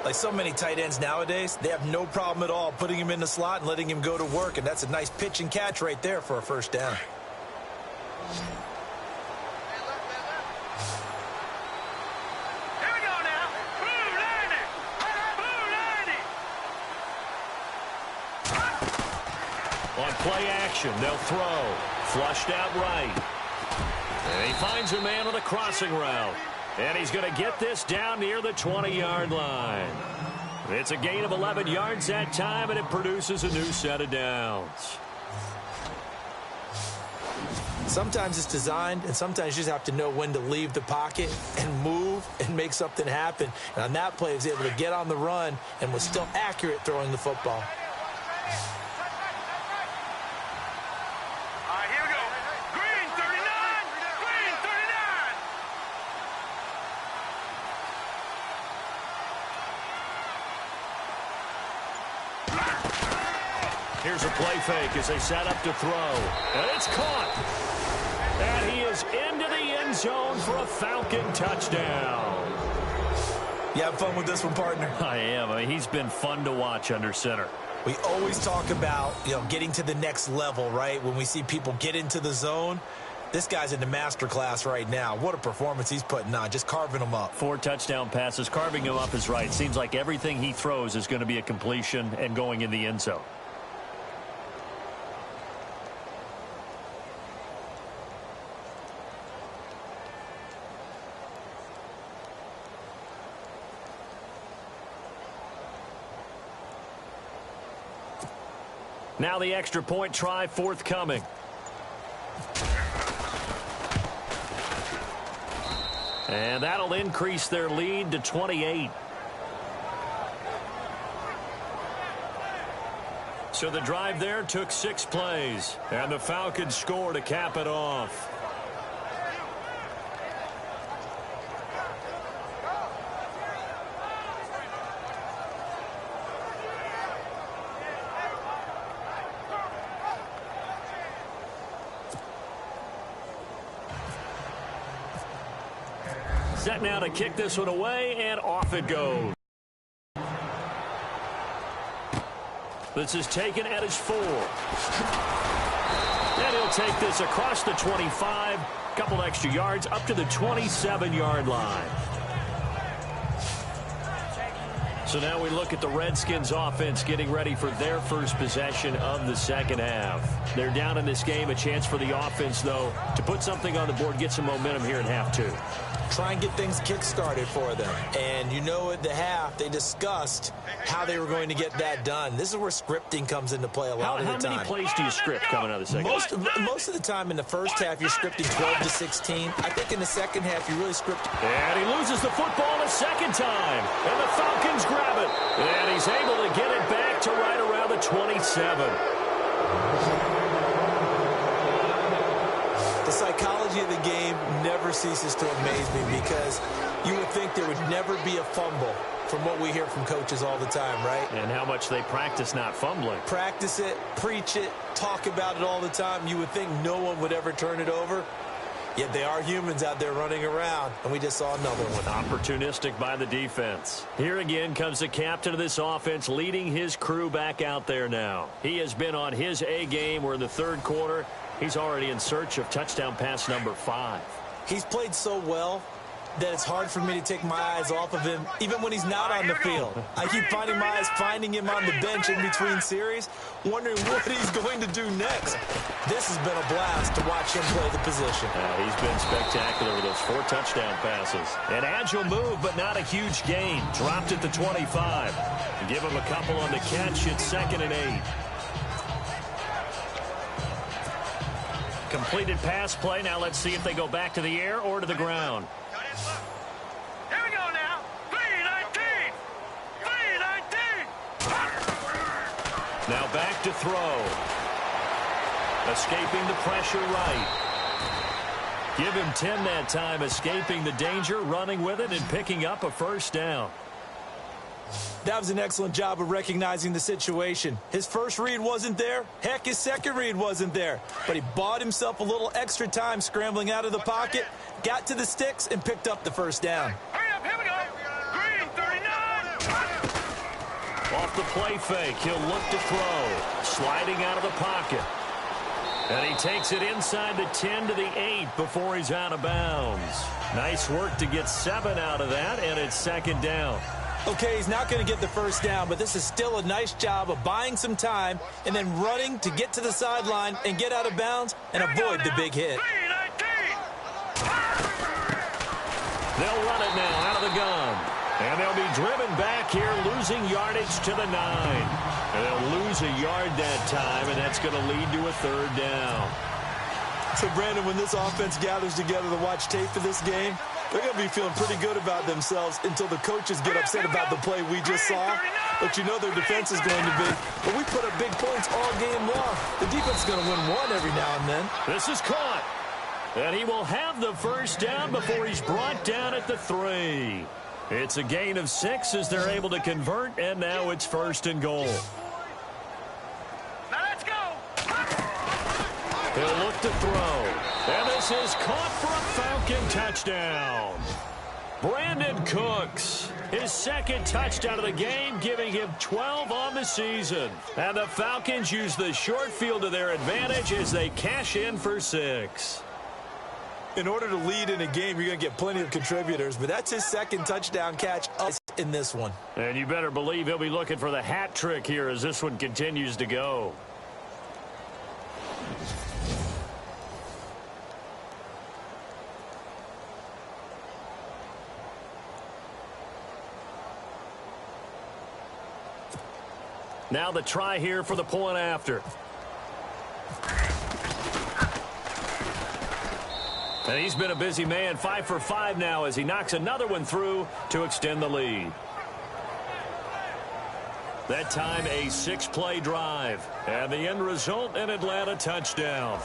Like so many tight ends nowadays, they have no problem at all putting him in the slot and letting him go to work, and that's a nice pitch and catch right there for a first down. Here we go now. Blue 90. On play action, they'll throw. Flushed out right. And he finds a man on a crossing route. And he's going to get this down near the 20-yard line. It's a gain of 11 yards that time, and it produces a new set of downs. Sometimes it's designed, and sometimes you just have to know when to leave the pocket and move and make something happen. And on that play, he was able to get on the run and was still accurate throwing the football. All right, here we go. Green 39. Green 39. Here's a play fake as they set up to throw. And it's caught. And he is into the end zone for a Falcon touchdown. You having fun with this one, partner? I am. I mean, he's been fun to watch under center. We always talk about, getting to the next level, right? When we see people get into the zone, this guy's in the master class right now. What a performance he's putting on, just carving them up. 4 touchdown passes. Carving him up is right. Seems like everything he throws is going to be a completion and going in the end zone. Now the extra point try forthcoming. And that'll increase their lead to 28. So the drive there took 6 plays. And the Falcons score to cap it off. Set now to kick this one away, and off it goes. This is taken at his 4. And he'll take this across the 25. Couple extra yards up to the 27-yard line. So now we look at the Redskins offense getting ready for their first possession of the second half. They're down in this game. A chance for the offense, though, to put something on the board, get some momentum here in half 2. Try and get things kick-started for them. And you know at the half, they discussed how they were going to get that done. This is where scripting comes into play a lot of the time. How many plays do you script coming out of the second half? Most of the time in the first half, you're scripting 12 to 16. I think in the second half, you really script. And he loses the football a second time. And the Falcons grab it. And he's able to get it back to right around the 27. The psychology of the game never ceases to amaze me because you would think there would never be a fumble from what we hear from coaches all the time, right? And how much they practice not fumbling. Practice it, preach it, talk about it all the time. You would think no one would ever turn it over. Yet they are humans out there running around, and we just saw another one. Opportunistic by the defense. Here again comes the captain of this offense leading his crew back out there now. He has been on his A game. We're in the third quarter. He's already in search of touchdown pass number 5. He's played so well that it's hard for me to take my eyes off of him, even when he's not on the field. I keep finding my eyes finding him on the bench in between series, wondering what he's going to do next. This has been a blast to watch him play the position. He's been spectacular with those 4 touchdown passes. An agile move, but not a huge gain. Dropped at the 25. Give him a couple on the catch. It's 2nd and 8. Completed pass play. Now let's see if they go back to the air or to the ground. Here we go now. 3-19. 3-19. Now back to throw. Escaping the pressure right. Give him 10 that time, escaping the danger, running with it, and picking up a first down. That was an excellent job of recognizing the situation. His first read wasn't there. Heck, his second read wasn't there. But he bought himself a little extra time scrambling out of the pocket, got to the sticks, and picked up the first down. Hurry up, here we go. Green, 39. Off the play fake, he'll look to throw. Sliding out of the pocket. And he takes it inside the 10 to the 8 before he's out of bounds. Nice work to get 7 out of that, and it's 2nd down. Okay, he's not going to get the first down, but this is still a nice job of buying some time and then running to get to the sideline and get out of bounds and avoid the big hit. 3-19. They'll run it now out of the gun. And they'll be driven back here, losing yardage to the 9. And they'll lose a yard that time, and that's going to lead to a 3rd down. So, Brandon, when this offense gathers together to watch tape for this game, they're going to be feeling pretty good about themselves until the coaches get upset about the play we just saw. But you know their defense is going to be, but we put up big points all game long. The defense is going to win one every now and then. This is caught. And he will have the first down before he's brought down at the 3. It's a gain of 6 as they're able to convert, and now it's 1st and goal. Now let's go. He'll look to throw. And this is caught for a Falcon touchdown. Brandon Cooks, his 2nd touchdown of the game, giving him 12 on the season. And the Falcons use the short field to their advantage as they cash in for 6. In order to lead in a game, you're going to get plenty of contributors, but that's his 2nd touchdown catch in this one. And you better believe he'll be looking for the hat trick here as this one continues to go. Now the try here for the point after. And he's been a busy man, 5 for 5 now as he knocks another one through to extend the lead. That time a 6-play drive. And the end result, an Atlanta touchdown.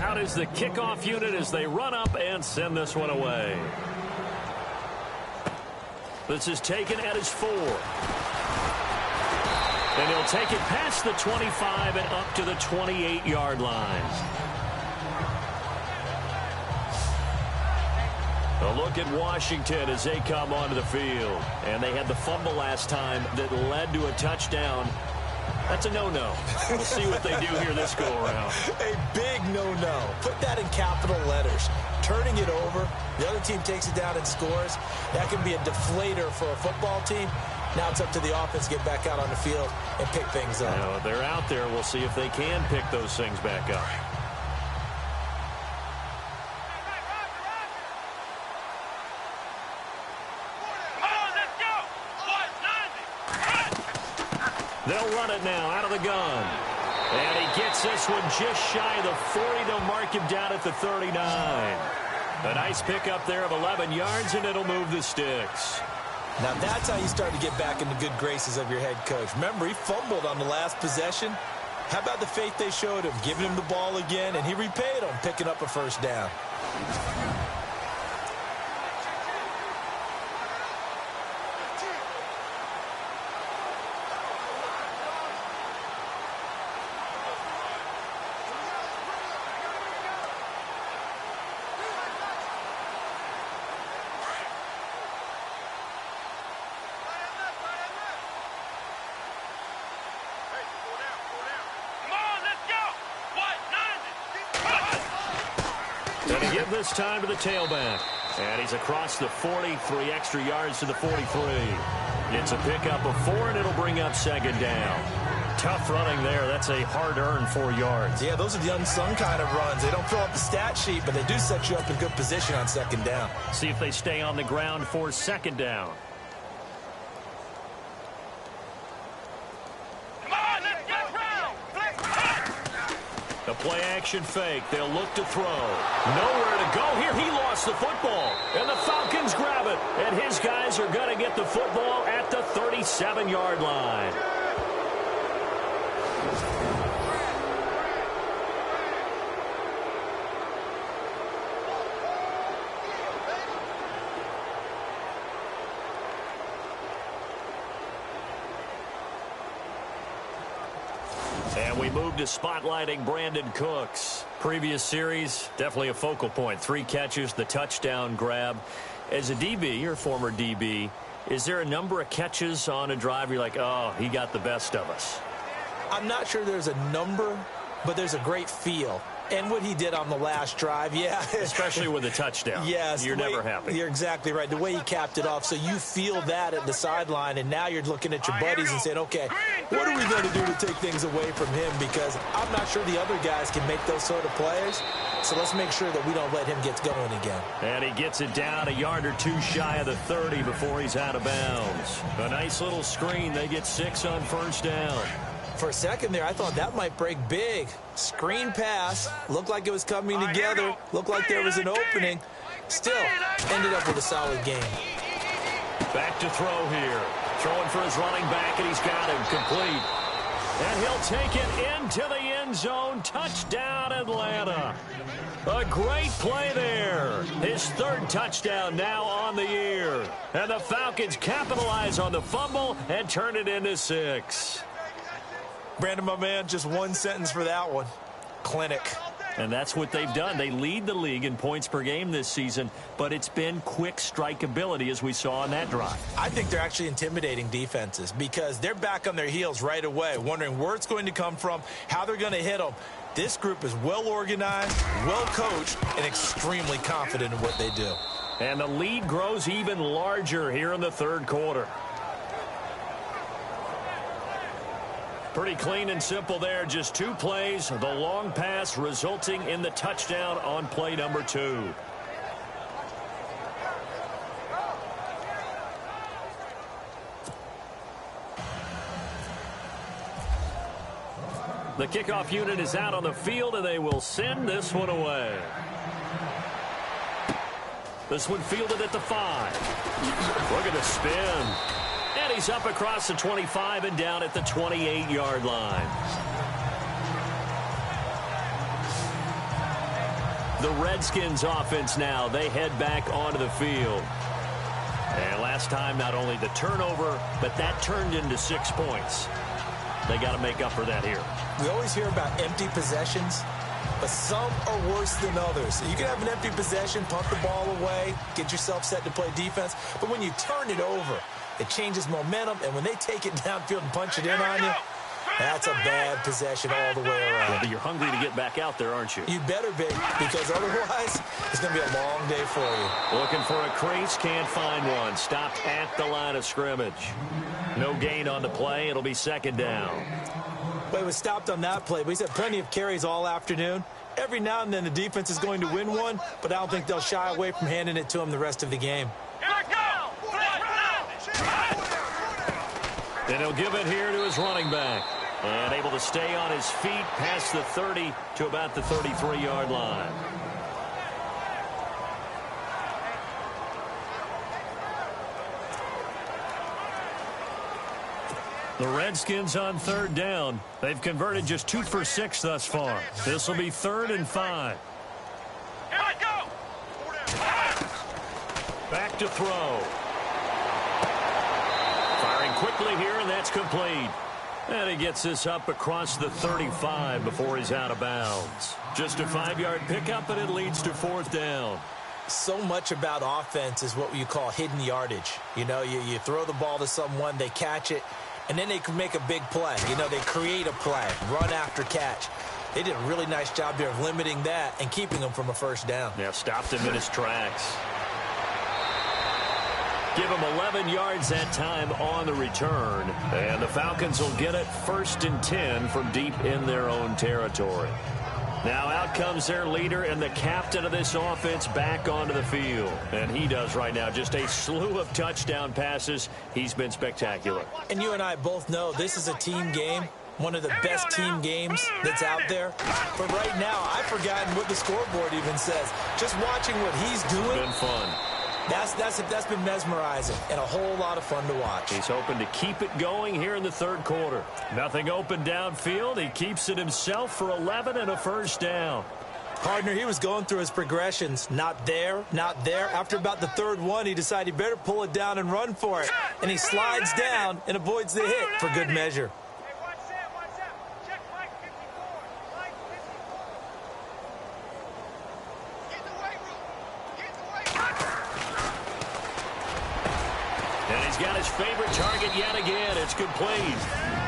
Out is the kickoff unit as they run up and send this one away. This is taken at his 4. And he'll take it past the 25 and up to the 28-yard line. A look at Washington as they come onto the field. And they had the fumble last time that led to a touchdown. That's a no-no. We'll see what they do here this go-around. A big no-no. Put that in capital letters. Turning it over, the other team takes it down and scores. That can be a deflator for a football team. Now it's up to the offense to get back out on the field and pick things up. Now, they're out there. We'll see if they can pick those things back up. They'll run it now out of the gun. And he gets this one just shy of the 40. They'll mark him down at the 39. A nice pickup there of 11 yards, and it'll move the sticks. Now that's how you start to get back in the good graces of your head coach. Remember, he fumbled on the last possession. How about the faith they showed him, giving him the ball again, and he repaid them, picking up a first down. And he gives this time to the tailback. And he's across the 40, 3 extra yards to the 43. It's a pickup of 4, and it'll bring up second down. Tough running there. That's a hard-earned 4 yards. Yeah, those are the unsung kind of runs. They don't fill up the stat sheet, but they do set you up in good position on second down. See if they stay on the ground for second down. The play-action fake. They'll look to throw. Nowhere to go here. He lost the football. And the Falcons grab it. And his guys are going to get the football at the 37-yard line. And we move to spotlighting Brandon Cooks. Previous series, definitely a focal point. 3 catches, the touchdown grab. As a DB, or former DB, is there a number of catches on a drive you're like, oh, he got the best of us? I'm not sure there's a number, but there's a great feel. And what he did on the last drive, yeah. Especially with a touchdown. Yes. You're never happy. You're exactly right. The way he capped it off, so you feel that at the sideline, and now you're looking at your buddies and saying, okay, what are we going to do to take things away from him? Because I'm not sure the other guys can make those sort of plays. So let's make sure that we don't let him get going again. And he gets it down a yard or 2 shy of the 30 before he's out of bounds. A nice little screen. They get 6 on first down. For a second there, I thought that might break big. Screen pass. Looked like it was coming together. Looked like there was an opening. Still, ended up with a solid game. Back to throw here. Throwing for his running back, and he's got him complete. And he'll take it into the end zone. Touchdown, Atlanta. A great play there. His 3rd touchdown now on the year. And the Falcons capitalize on the fumble and turn it into 6. Brandon, my man, just one sentence for that one. Clinic. And that's what they've done. They lead the league in points per game this season, but it's been quick strikeability as we saw on that drive. I think they're actually intimidating defenses because they're back on their heels right away, wondering where it's going to come from, how they're going to hit them. This group is well organized, well coached, and extremely confident in what they do. And the lead grows even larger here in the 3rd quarter. Pretty clean and simple there. Just 2 plays. The long pass resulting in the touchdown on play number 2. The kickoff unit is out on the field, and they will send this one away. This one fielded at the 5. Look at the spin. And he's up across the 25 and down at the 28-yard line. The Redskins offense now. They head back onto the field. And last time, not only the turnover, but that turned into 6 points. They got to make up for that here. We always hear about empty possessions, but some are worse than others. You can have an empty possession, punt the ball away, get yourself set to play defense, but when you turn it over, it changes momentum, and when they take it downfield and punch it in on you, that's a bad possession all the way around. Yeah, but you're hungry to get back out there, aren't you? You better be, because otherwise, it's going to be a long day for you. Looking for a crease, can't find one. Stopped at the line of scrimmage. No gain on the play. It'll be second down. But he was stopped on that play, but he's had plenty of carries all afternoon. Every now and then the defense is going to win one, but I don't think they'll shy away from handing it to him the rest of the game. And he'll give it here to his running back. And able to stay on his feet past the 30 to about the 33-yard line. The Redskins on third down. They've converted just 2 for 6 thus far. This will be 3rd and 5. Back to throw. Firing quickly here, and that's complete. And he gets this up across the 35 before he's out of bounds. Just a 5-yard pickup, and it leads to 4th down. So much about offense is what you call hidden yardage. You know, you throw the ball to someone, they catch it, and then they can make a big play. You know, they create a play, run after catch. They did a really nice job here of limiting that and keeping him from a first down. Yeah, stopped him in his tracks. Give him 11 yards that time on the return. And the Falcons will get it 1st and 10 from deep in their own territory. Now out comes their leader and the captain of this offense back onto the field. And he does right now just a slew of touchdown passes. He's been spectacular. And you and I both know this is a team game, one of the best team games that's out there. But right now, I've forgotten what the scoreboard even says. Just watching what he's doing. It's been fun. That's been mesmerizing and a whole lot of fun to watch. He's hoping to keep it going here in the 3rd quarter. Nothing open downfield. He keeps it himself for 11 and a first down. Partner, he was going through his progressions. Not there, not there. After about the 3rd one, he decided he better pull it down and run for it. And he slides down and avoids the hit for good measure. He's got his favorite target yet again. It's complete.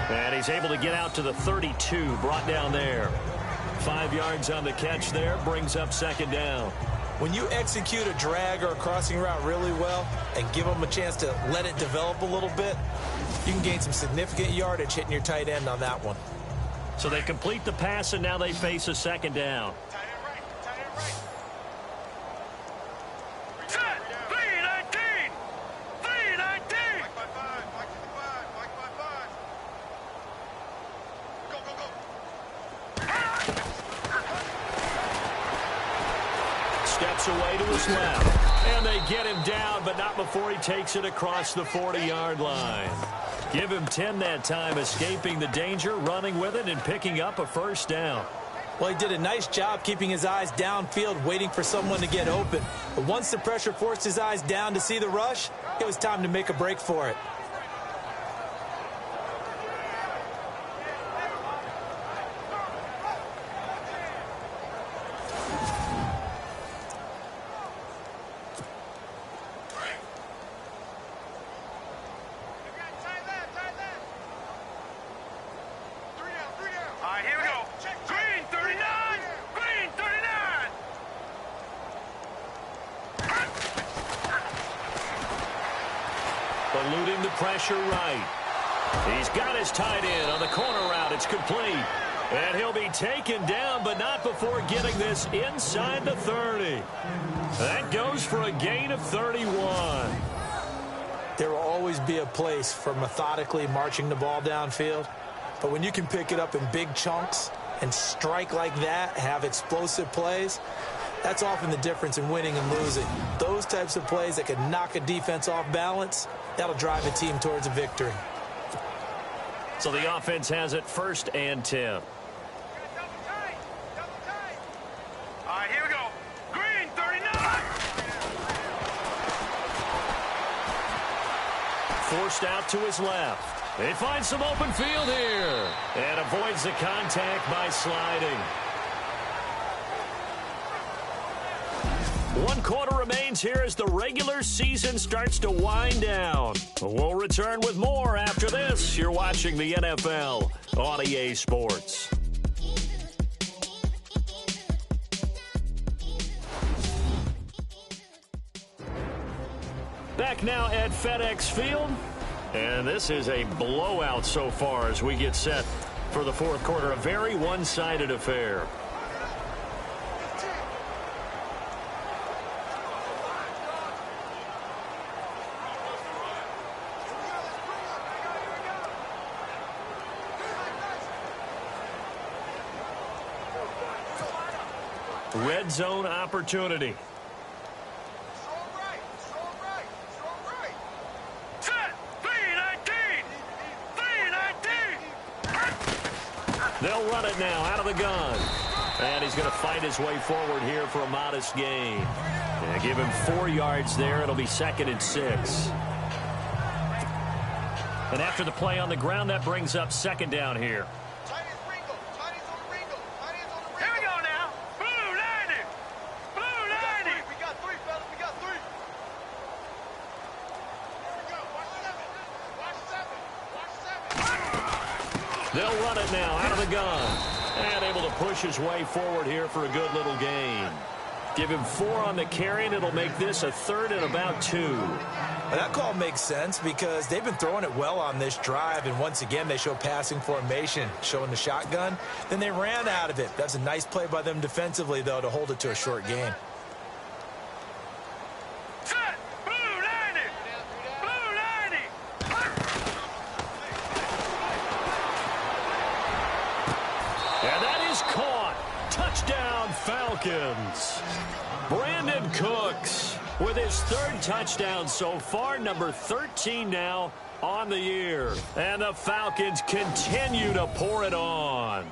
And he's able to get out to the 32, brought down there. 5 yards on the catch there, brings up 2nd down. When you execute a drag or a crossing route really well and give them a chance to let it develop a little bit, you can gain some significant yardage hitting your tight end on that one. So they complete the pass, and now they face a 2nd down. Steps away to his left. And they get him down, but not before he takes it across the 40-yard line. Give him 10 that time, escaping the danger, running with it, and picking up a first down. Well, he did a nice job keeping his eyes downfield, waiting for someone to get open. But once the pressure forced his eyes down to see the rush, it was time to make a break for it. Eluding the pressure right. He's got his tight end on the corner route. it's complete. And he'll be taken down, but not before getting this inside the 30. That goes for a gain of 31. There will always be a place for methodically marching the ball downfield. But when you can pick it up in big chunks and strike like that, have explosive plays, that's often the difference in winning and losing. Those types of plays that can knock a defense off balance, that'll drive a team towards a victory. So the offense has it 1st and 10. Double tight. All right, here we go. Green, 39. Forced out to his left. They find some open field here. And avoids the contact by sliding. 1 quarter remains here as the regular season starts to wind down. We'll return with more after this. You're watching the NFL on EA Sports. Back now at FedEx Field. And this is a blowout so far as we get set for the 4th quarter. A very one-sided affair. Red zone opportunity. They'll run it now out of the gun. And he's going to fight his way forward here for a modest gain. And give him 4 yards there. It'll be 2nd and 6. And after the play on the ground, that brings up 2nd down here. Here we go now. Blue 90. Blue 90. We got 3, fellas. We got 3. Here we go. Watch 7. They'll run it now out of the gun. And able to push his way forward here for a good little gain. Give him 4 on the carry, and it'll make this a 3rd and about 2. Well, that call makes sense because they've been throwing it well on this drive, and once again they show passing formation, showing the shotgun. Then they ran out of it. That's a nice play by them defensively, though, to hold it to a short gain. Set. Blue 90. Blue 90. And that is caught. Touchdown, Falcons. Brandon Cooks with his 3rd touchdown so far, number 13 now on the year. And the Falcons continue to pour it on.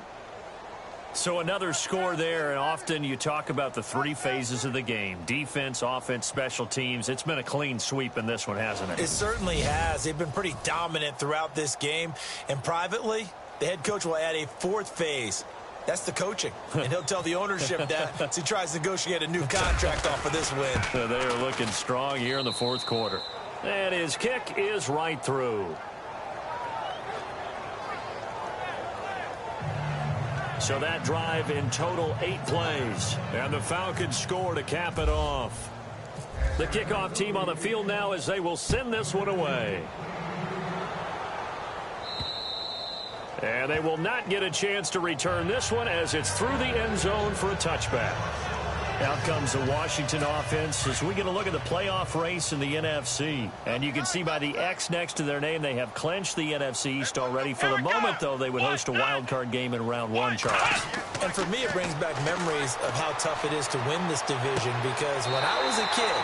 So another score there, and often you talk about the 3 phases of the game. Defense, offense, special teams. It's been a clean sweep in this one, hasn't it? It certainly has. They've been pretty dominant throughout this game. And privately, the head coach will add a 4th phase. That's the coaching. And he'll tell the ownership that as he tries to negotiate a new contract off of this win. So they are looking strong here in the 4th quarter. And his kick is right through. So that drive in total 8 plays. And the Falcons score to cap it off. The kickoff team on the field now as they will send this one away. And they will not get a chance to return this one as it's through the end zone for a touchback. Out comes the Washington offense as we get a look at the playoff race in the NFC. And you can see by the X next to their name, they have clinched the NFC East already. For the moment, though, they would host a wild card game in round 1, Charles. And for me, it brings back memories of how tough it is to win this division because when I was a kid,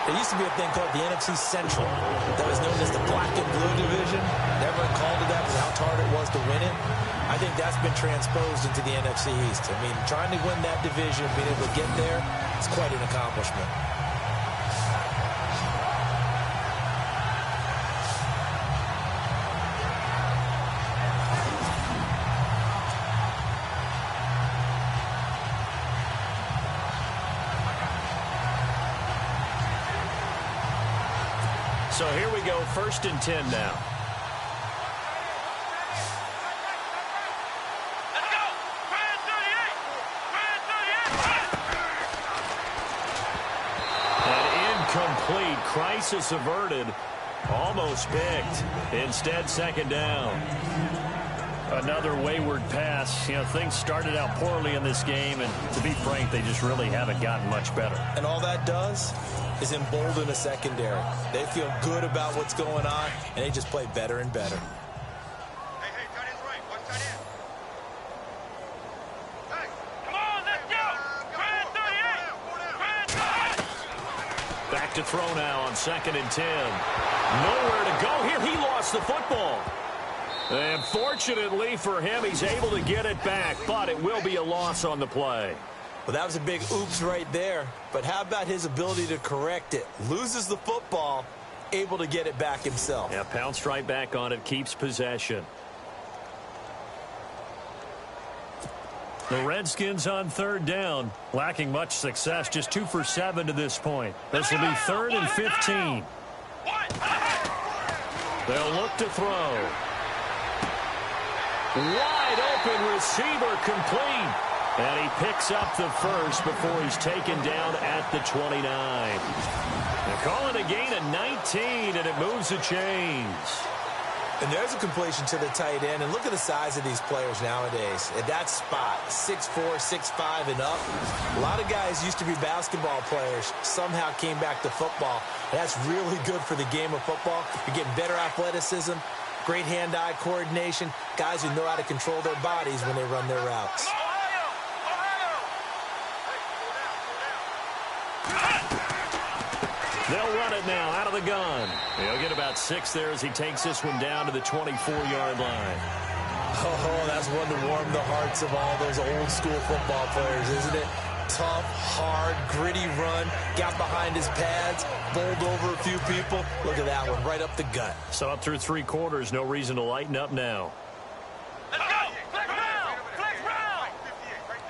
there used to be a thing called the NFC Central that was known as the black and blue division. Everyone called it that because of how hard it was to win it. I think that's been transposed into the NFC East. I mean, trying to win that division, being able to get there, it's quite an accomplishment. So here we go, 1st and 10 now. Let's go. Brand 38. An incomplete. Crisis averted. Almost picked. Instead, 2nd down. Another wayward pass. You know, things started out poorly in this game, and to be frank, they just really haven't gotten much better. And all that does is embolden a secondary. They feel good about what's going on, and they just play better and better. Hey, tight end's right. Watch tight end. Hey, come on, let's go. Grand 38. Back to throw now on 2nd and 10. Nowhere to go here. He lost the football. And fortunately for him, he's able to get it back, but it will be a loss on the play. Well, that was a big oops right there. But how about his ability to correct it? Loses the football, able to get it back himself. Yeah, pounced right back on it, keeps possession. The Redskins on 3rd down, lacking much success, just 2 for 7 to this point. This will be 3rd and 15. They'll look to throw. Wide open receiver complete. And he picks up the first before he's taken down at the 29. They're calling a gain of 19, and it moves the chains. And there's a completion to the tight end. And look at the size of these players nowadays. At that spot, 6'4", 6'5", and up. A lot of guys used to be basketball players, somehow came back to football. And that's really good for the game of football. You're getting better athleticism, great hand-eye coordination, guys who know how to control their bodies when they run their routes. They'll run it now out of the gun. He'll get about 6 there as he takes this one down to the 24-yard line. Oh, that's one to warm the hearts of all those old-school football players, isn't it? Tough, hard, gritty run, got behind his pads, bowled over a few people. Look at that one, right up the gut. So up through 3 quarters, no reason to lighten up now. Let's go! Flex round! Flex round! 58, right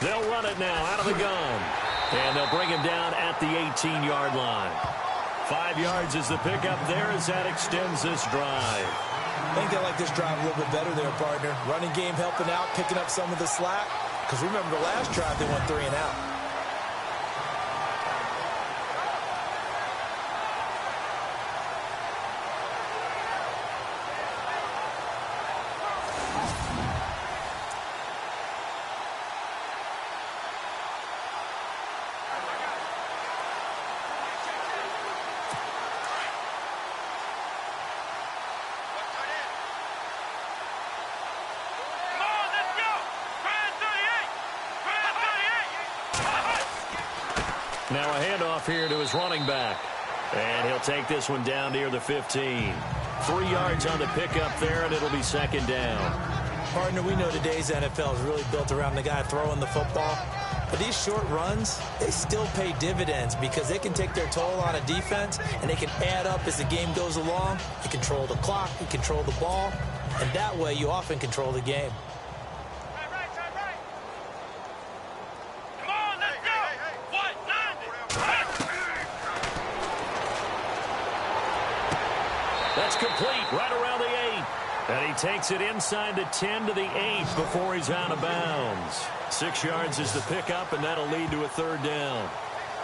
there. They'll run it now out of the gun. And they'll bring him down at the 18-yard line. 5 yards is the pickup there as that extends this drive. I think they like this drive a little bit better there, partner. Running game helping out, picking up some of the slack. Because remember the last drive, they went 3 and out. Now a handoff here to his running back. And he'll take this one down near the 15. 3 yards on the pickup there, and it'll be 2nd down. Partner, we know today's NFL is really built around the guy throwing the football. But these short runs, they still pay dividends because they can take their toll on a defense, and they can add up as the game goes along. You control the clock, you control the ball, and that way you often control the game. That's complete right around the 8. And he takes it inside the 10 to the 8 before he's out of bounds. 6 yards is the pickup, and that'll lead to a 3rd down.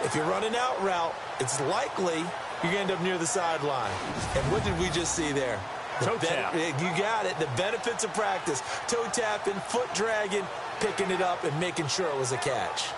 If you're running out route, it's likely you're going to end up near the sideline. And what did we just see there? Toe tap. You got it. The benefits of practice. Toe tapping, foot dragging, picking it up, and making sure it was a catch.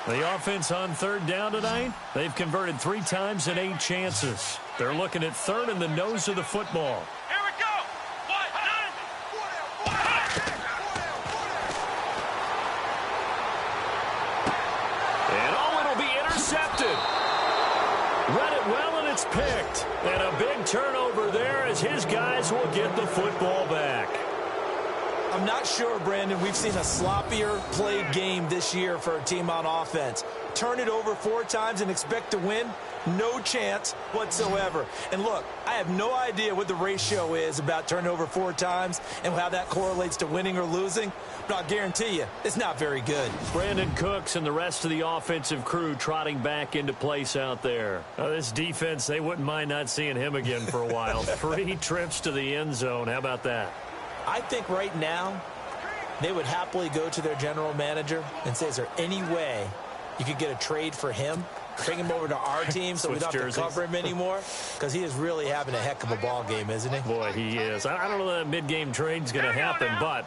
The offense on 3rd down tonight, they've converted 3 times in 8 chances. They're looking at 3rd in the nose of the football. Here we go! And it'll be intercepted. Read it well, and it's picked. And a big turnover there as his guys will get the football back. I'm not sure, Brandon, we've seen a sloppier played game this year for a team on offense. turn it over 4 times and expect to win? No chance whatsoever. And look, I have no idea what the ratio is about turning over 4 times and how that correlates to winning or losing, but I'll guarantee you it's not very good. Brandon Cooks and the rest of the offensive crew trotting back into place out there. This defense, they wouldn't mind not seeing him again for a while. 3 trips to the end zone. How about that? I think right now they would happily go to their general manager and say, is there any way you could get a trade for him? Bring him over to our team so we don't have to cover him anymore, because he is really having a heck of a ball game, isn't he? Boy, he is. I don't know that mid-game trade's going to happen, but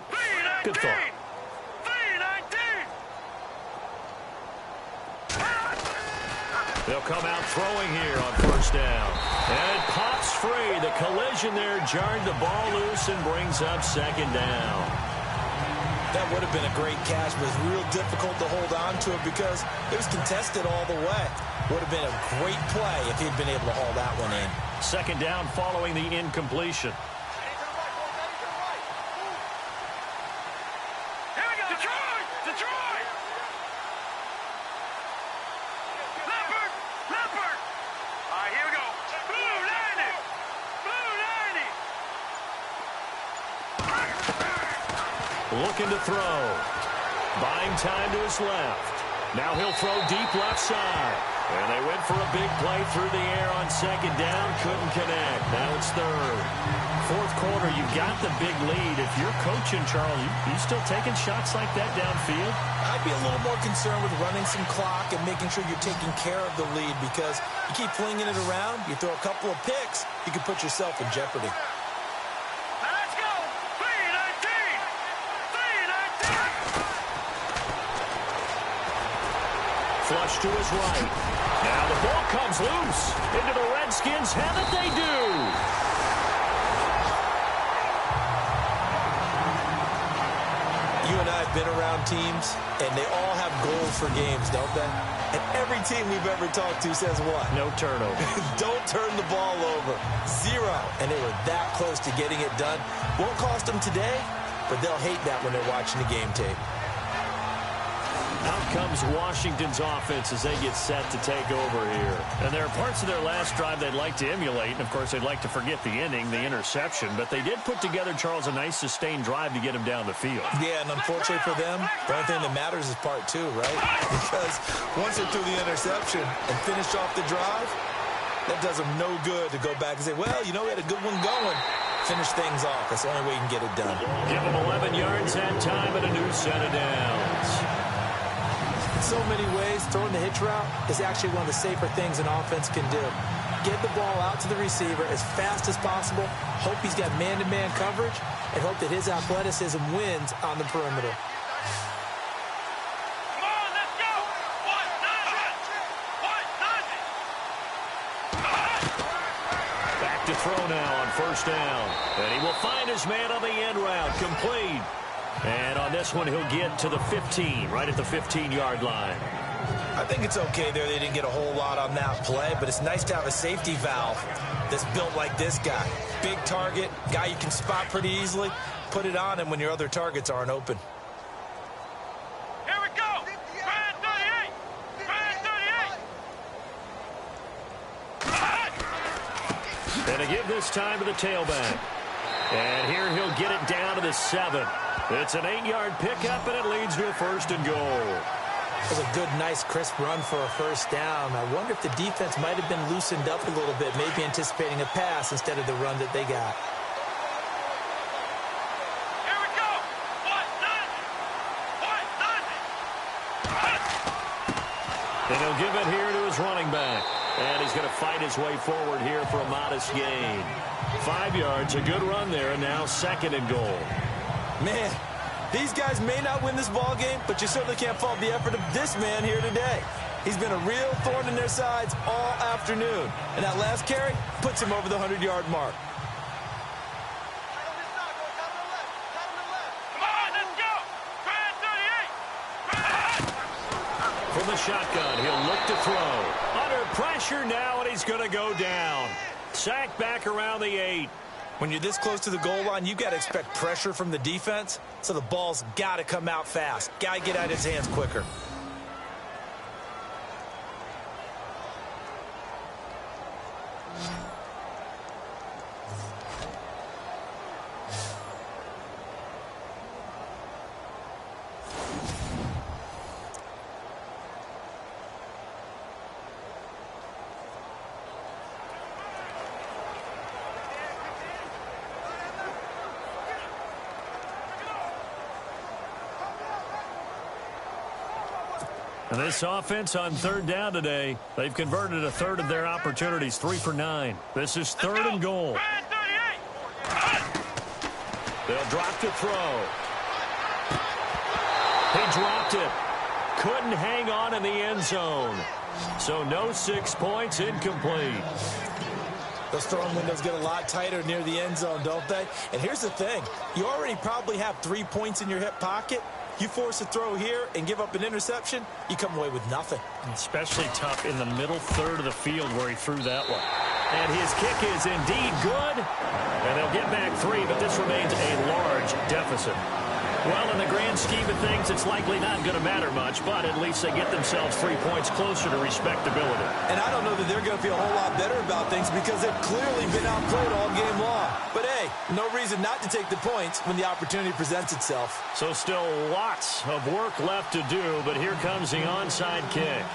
good thought. They'll come out throwing here on first down. And it pops free. The collision there jarred the ball loose and brings up second down. That would have been a great catch, but it was real difficult to hold on to it because it was contested all the way. Would have been a great play if he'd been able to haul that one in. Second down following the incompletion. Here we go. Detroit! Detroit! Leopard! Leopard! All right, here we go. Blue 90! Blue 90! Looking to throw. Buying time to his left. Now he'll throw deep left side. And they went for a big play through the air on second down. Couldn't connect. Now it's third. Fourth quarter, you've got the big lead. If you're coaching, Charles, you still taking shots like that downfield? I'd be a little more concerned with running some clock and making sure you're taking care of the lead, because you keep flinging it around, you throw a couple of picks, you can put yourself in jeopardy. Flush to his right. Now the ball comes loose. Into the Redskins' head that they do. You and I have been around teams, and they all have goals for games, don't they? And every team we've ever talked to says what? No turnover. Don't turn the ball over. 0. And they were that close to getting it done. Won't cost them today, but they'll hate that when they're watching the game tape. Out comes Washington's offense as they get set to take over here. And there are parts of their last drive they'd like to emulate. And, of course, they'd like to forget the inning, the interception. But they did put together, Charles, a nice sustained drive to get him down the field. Yeah, and unfortunately for them, the only thing that matters is part 2, right? Because once they threw the interception and finished off the drive, that does them no good to go back and say, well, you know, we had a good one going. Finish things off. That's the only way you can get it done. Give them 11 yards that time and a new set of downs. In so many ways, throwing the hitch route is actually one of the safer things an offense can do. Get the ball out to the receiver as fast as possible, hope he's got man-to-man coverage, and hope that his athleticism wins on the perimeter. Come on, let's go! Back to throw now on first down. And he will find his man on the end route. Complete. And on this one, he'll get to the 15, right at the 15-yard line. I think it's okay there. They didn't get a whole lot on that play, but it's nice to have a safety valve that's built like this guy. Big target, guy you can spot pretty easily. Put it on him when your other targets aren't open. Here we go! Brand 38! Brand 38! And to give this time to the tailback. And here he'll get it down to the 7. It's an 8-yard pickup, and it leads to a first and goal. It was a good, nice, crisp run for a first down. I wonder if the defense might have been loosened up a little bit, maybe anticipating a pass instead of the run that they got. Here we go! And he'll give it here to his running back. And he's going to fight his way forward here for a modest gain. 5 yards, a good run there, and now second and goal. Man, these guys may not win this ball game, but you certainly can't fault the effort of this man here today. He's been a real thorn in their sides all afternoon. And that last carry puts him over the 100-yard mark. Come on, let's go! Brand 38! From the shotgun, he'll look to throw. Under pressure now, and he's going to go down. Sacked back around the 8. When you're this close to the goal line, you've got to expect pressure from the defense, so the ball's got to come out fast. Got to get out of his hands quicker. And this offense on third down today, they've converted a third of their opportunities, 3 for 9. This is third and goal. They'll drop to throw. He dropped it. Couldn't hang on in the end zone. So no 6 points, incomplete. Those throwing windows get a lot tighter near the end zone, don't they? And here's the thing. You already probably have 3 points in your hip pocket. You force a throw here and give up an interception, you come away with nothing. Especially tough in the middle third of the field where he threw that one. And his kick is indeed good. And they'll get back 3, but this remains a large deficit. Well, in the grand scheme of things, it's likely not going to matter much, but at least they get themselves 3 points closer to respectability. And I don't know that they're going to feel a whole lot better about things because they've clearly been outplayed all game long. But, hey, no reason not to take the points when the opportunity presents itself. So still lots of work left to do, but here comes the onside kick.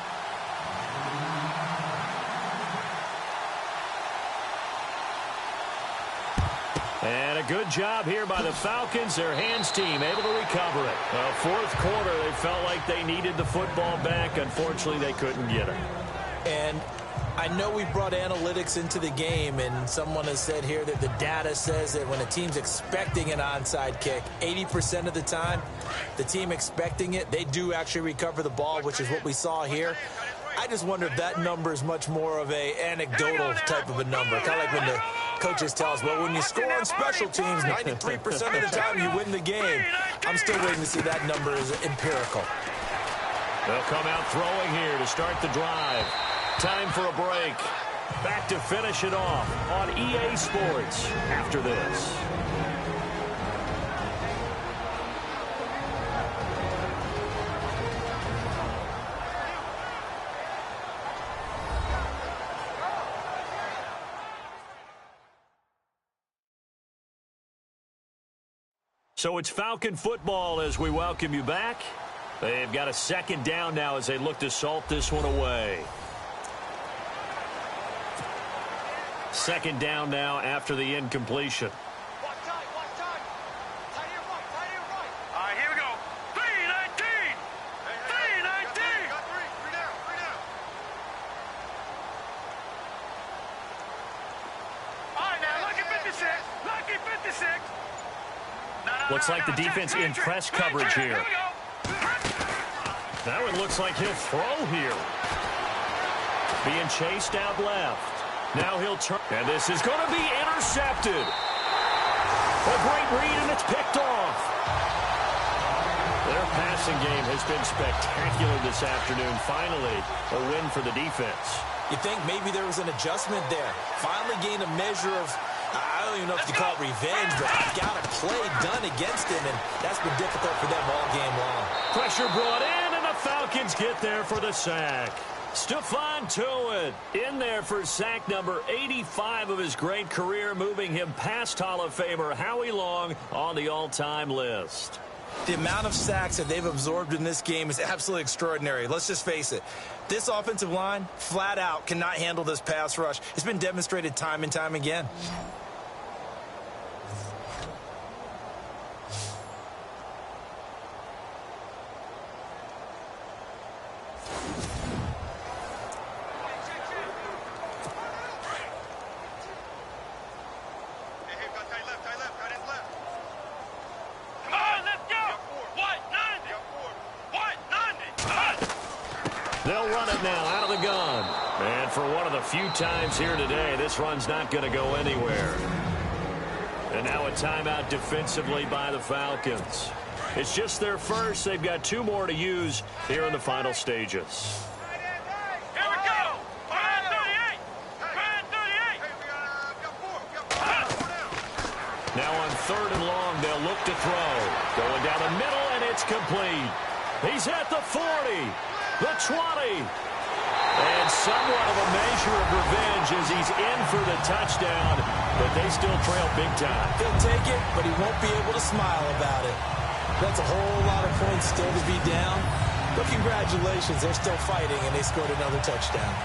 And a good job here by the Falcons, their hands team, able to recover it. Well, fourth quarter, they felt like they needed the football back. Unfortunately, they couldn't get it. And I know we brought analytics into the game, and someone has said here that the data says that when a team's expecting an onside kick, 80% of the time, the team expecting it, they do actually recover the ball, which is what we saw here. I just wonder if that number is much more of a anecdotal type of a number. Kind of like when the coaches tell us, well, when you score on special teams, 93% of the time you win the game. I'm still waiting to see that number is empirical. They'll come out throwing here to start the drive. Time for a break. Back to finish it off on EA Sports after this. So it's Falcon football as we welcome you back. They've got a second down now as they look to salt this one away. Second down now after the incompletion. Watch time, watch time. Tight end right, tight end right. All right, here we go. 3-19. 3-19. Got three down, three down. All right, now, lucky 56. Lucky 56. Looks like the defense in press coverage here. Now it looks like he'll throw here. Being chased out left. Now he'll turn. And this is going to be intercepted. A great read, and it's picked off. Their passing game has been spectacular this afternoon. Finally, a win for the defense. You think maybe there was an adjustment there. Finally gained a measure of, I don't even know if you call it revenge, but got a play done against him, and that's been difficult for them all game long. Pressure brought in, and the Falcons get there for the sack. Stephon Tuitt in there for sack number 85 of his great career, moving him past Hall of Famer Howie Long on the all-time list. The amount of sacks that they've absorbed in this game is absolutely extraordinary. Let's just face it. This offensive line, flat out, cannot handle this pass rush. It's been demonstrated time and time again. They'll run it now out of the gun. And for one of the few times here today, this run's not going to go anywhere. And now a timeout defensively by the Falcons. It's just their first. They've got 2 more to use here in the final stages. Here we go. 38. 38. Now on third and long, they'll look to throw. Going down the middle, and it's complete. He's at the 40. The 20. And somewhat of a measure of revenge as he's in for the touchdown, but they still trail big time. He'll take it, but he won't be able to smile about it. That's a whole lot of points still to be down. But congratulations, they're still fighting, and they scored another touchdown.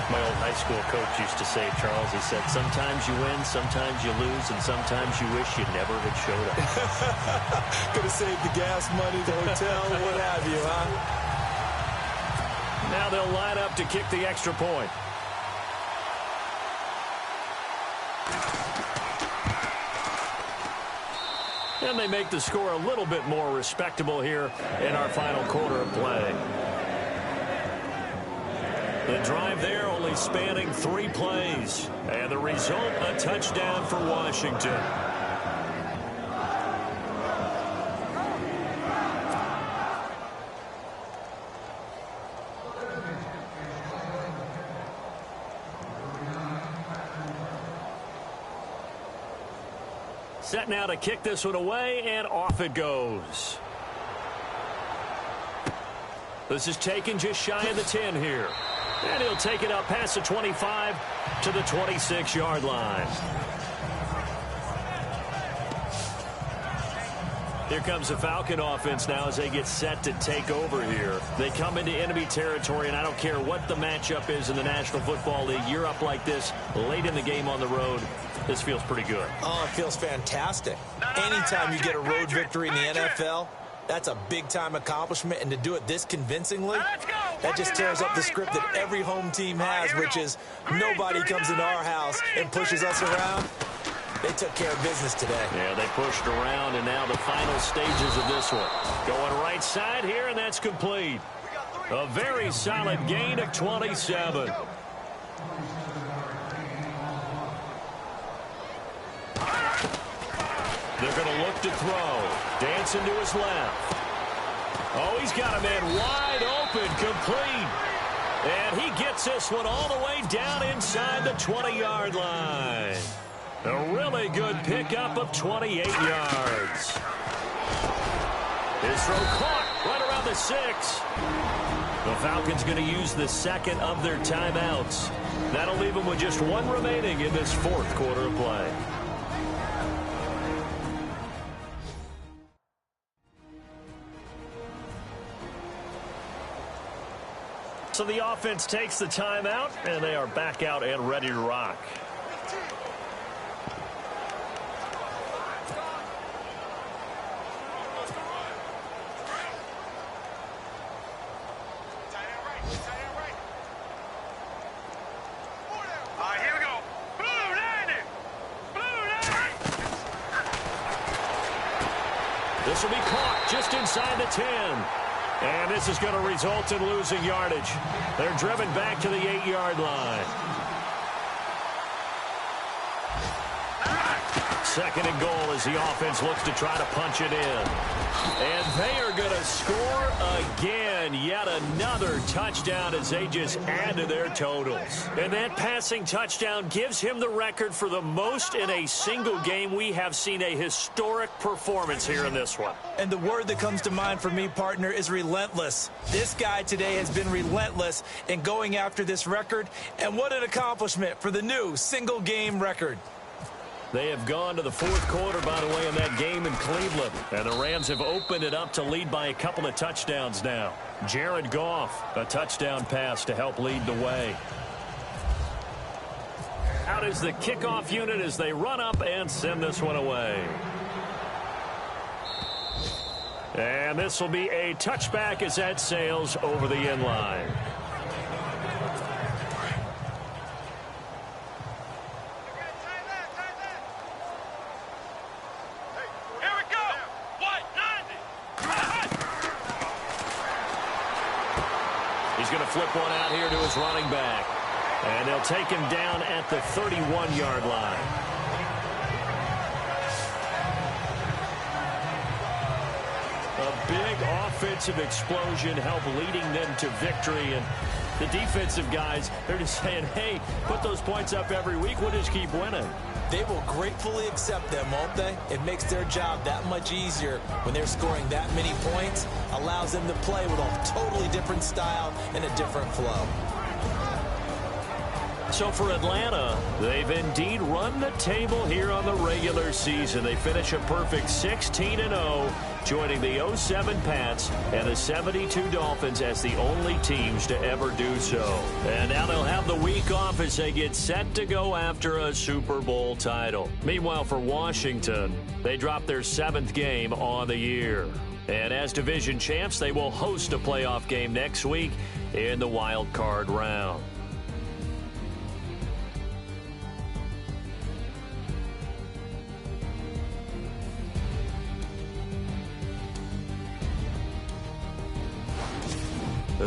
My old high school coach used to say, Charles, he said, sometimes you win, sometimes you lose, and sometimes you wish you never had showed up. Could have saved the gas money, the hotel, what have you, huh? they'll line up to kick the extra point. And they make the score a little bit more respectable here in our final quarter of play. The drive there only spanning 3 plays. And the result, a touchdown for Washington. Set now to kick this one away, and off it goes. This is taken just shy of the 10 here. And he'll take it up past the 25 to the 26-yard line. Here comes the Falcon offense now as they get set to take over here. They come into enemy territory, and I don't care what the matchup is in the National Football League. You're up like this late in the game on the road. This feels pretty good. Oh, it feels fantastic. Anytime you get a road victory in the NFL, that's a big-time accomplishment, and to do it this convincingly, that just tears up the script that every home team has, which is nobody comes into our house and pushes us around. They took care of business today. Yeah, they pushed around, and now the final stages of this one. Going right side here, and that's complete. A very solid gain of 27. They're going to look to throw. Dancing to his left. Oh, he's got a man wide open, complete. And he gets this one all the way down inside the 20-yard line. A really good pickup of 28 yards. His throw caught right around the 6. The Falcons going to use the second of their timeouts. That'll leave them with just 1 remaining in this 4th quarter of play. So the offense takes the timeout, and they are back out and ready to rock. This will be caught just inside the 10. And this is going to result in losing yardage. They're driven back to the 8-yard line. 2nd and goal as the offense looks to try to punch it in. And they are going to score again. Yet another touchdown as they just add to their totals. And that passing touchdown gives him the record for the most in a single game. We have seen a historic performance here in this one. And the word that comes to mind for me, partner, is relentless. This guy today has been relentless in going after this record. And what an accomplishment for the new single-game record. They have gone to the 4th quarter, by the way, in that game in Cleveland. And the Rams have opened it up to lead by a couple of touchdowns now. Jared Goff, a touchdown pass to help lead the way. Out is the kickoff unit as they run up and send this one away. And this will be a touchback as that sails over the end line. Going to flip one out here to his running back. And they'll take him down at the 31-yard line. A big offensive explosion helped leading them to victory. And the defensive guys, they're just saying, hey, put those points up every week. We'll just keep winning. They will gratefully accept them, won't they? It makes their job that much easier when they're scoring that many points. Allows them to play with a totally different style and a different flow. So for Atlanta, they've indeed run the table here on the regular season. They finish a perfect 16-0, joining the 07 Pats and the 72 Dolphins as the only teams to ever do so. And now they'll have the week off as they get set to go after a Super Bowl title. Meanwhile, for Washington, they dropped their 7th game on the year. And as division champs, they will host a playoff game next week in the wild card round.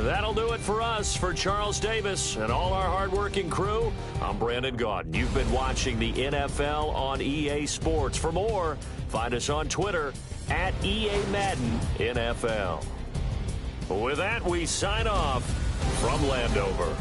That'll do it for us. For Charles Davis and all our hardworking crew, I'm Brandon Gaudin. You've been watching the NFL on EA Sports. For more, find us on Twitter at EA Madden NFL. With that, we sign off from Landover.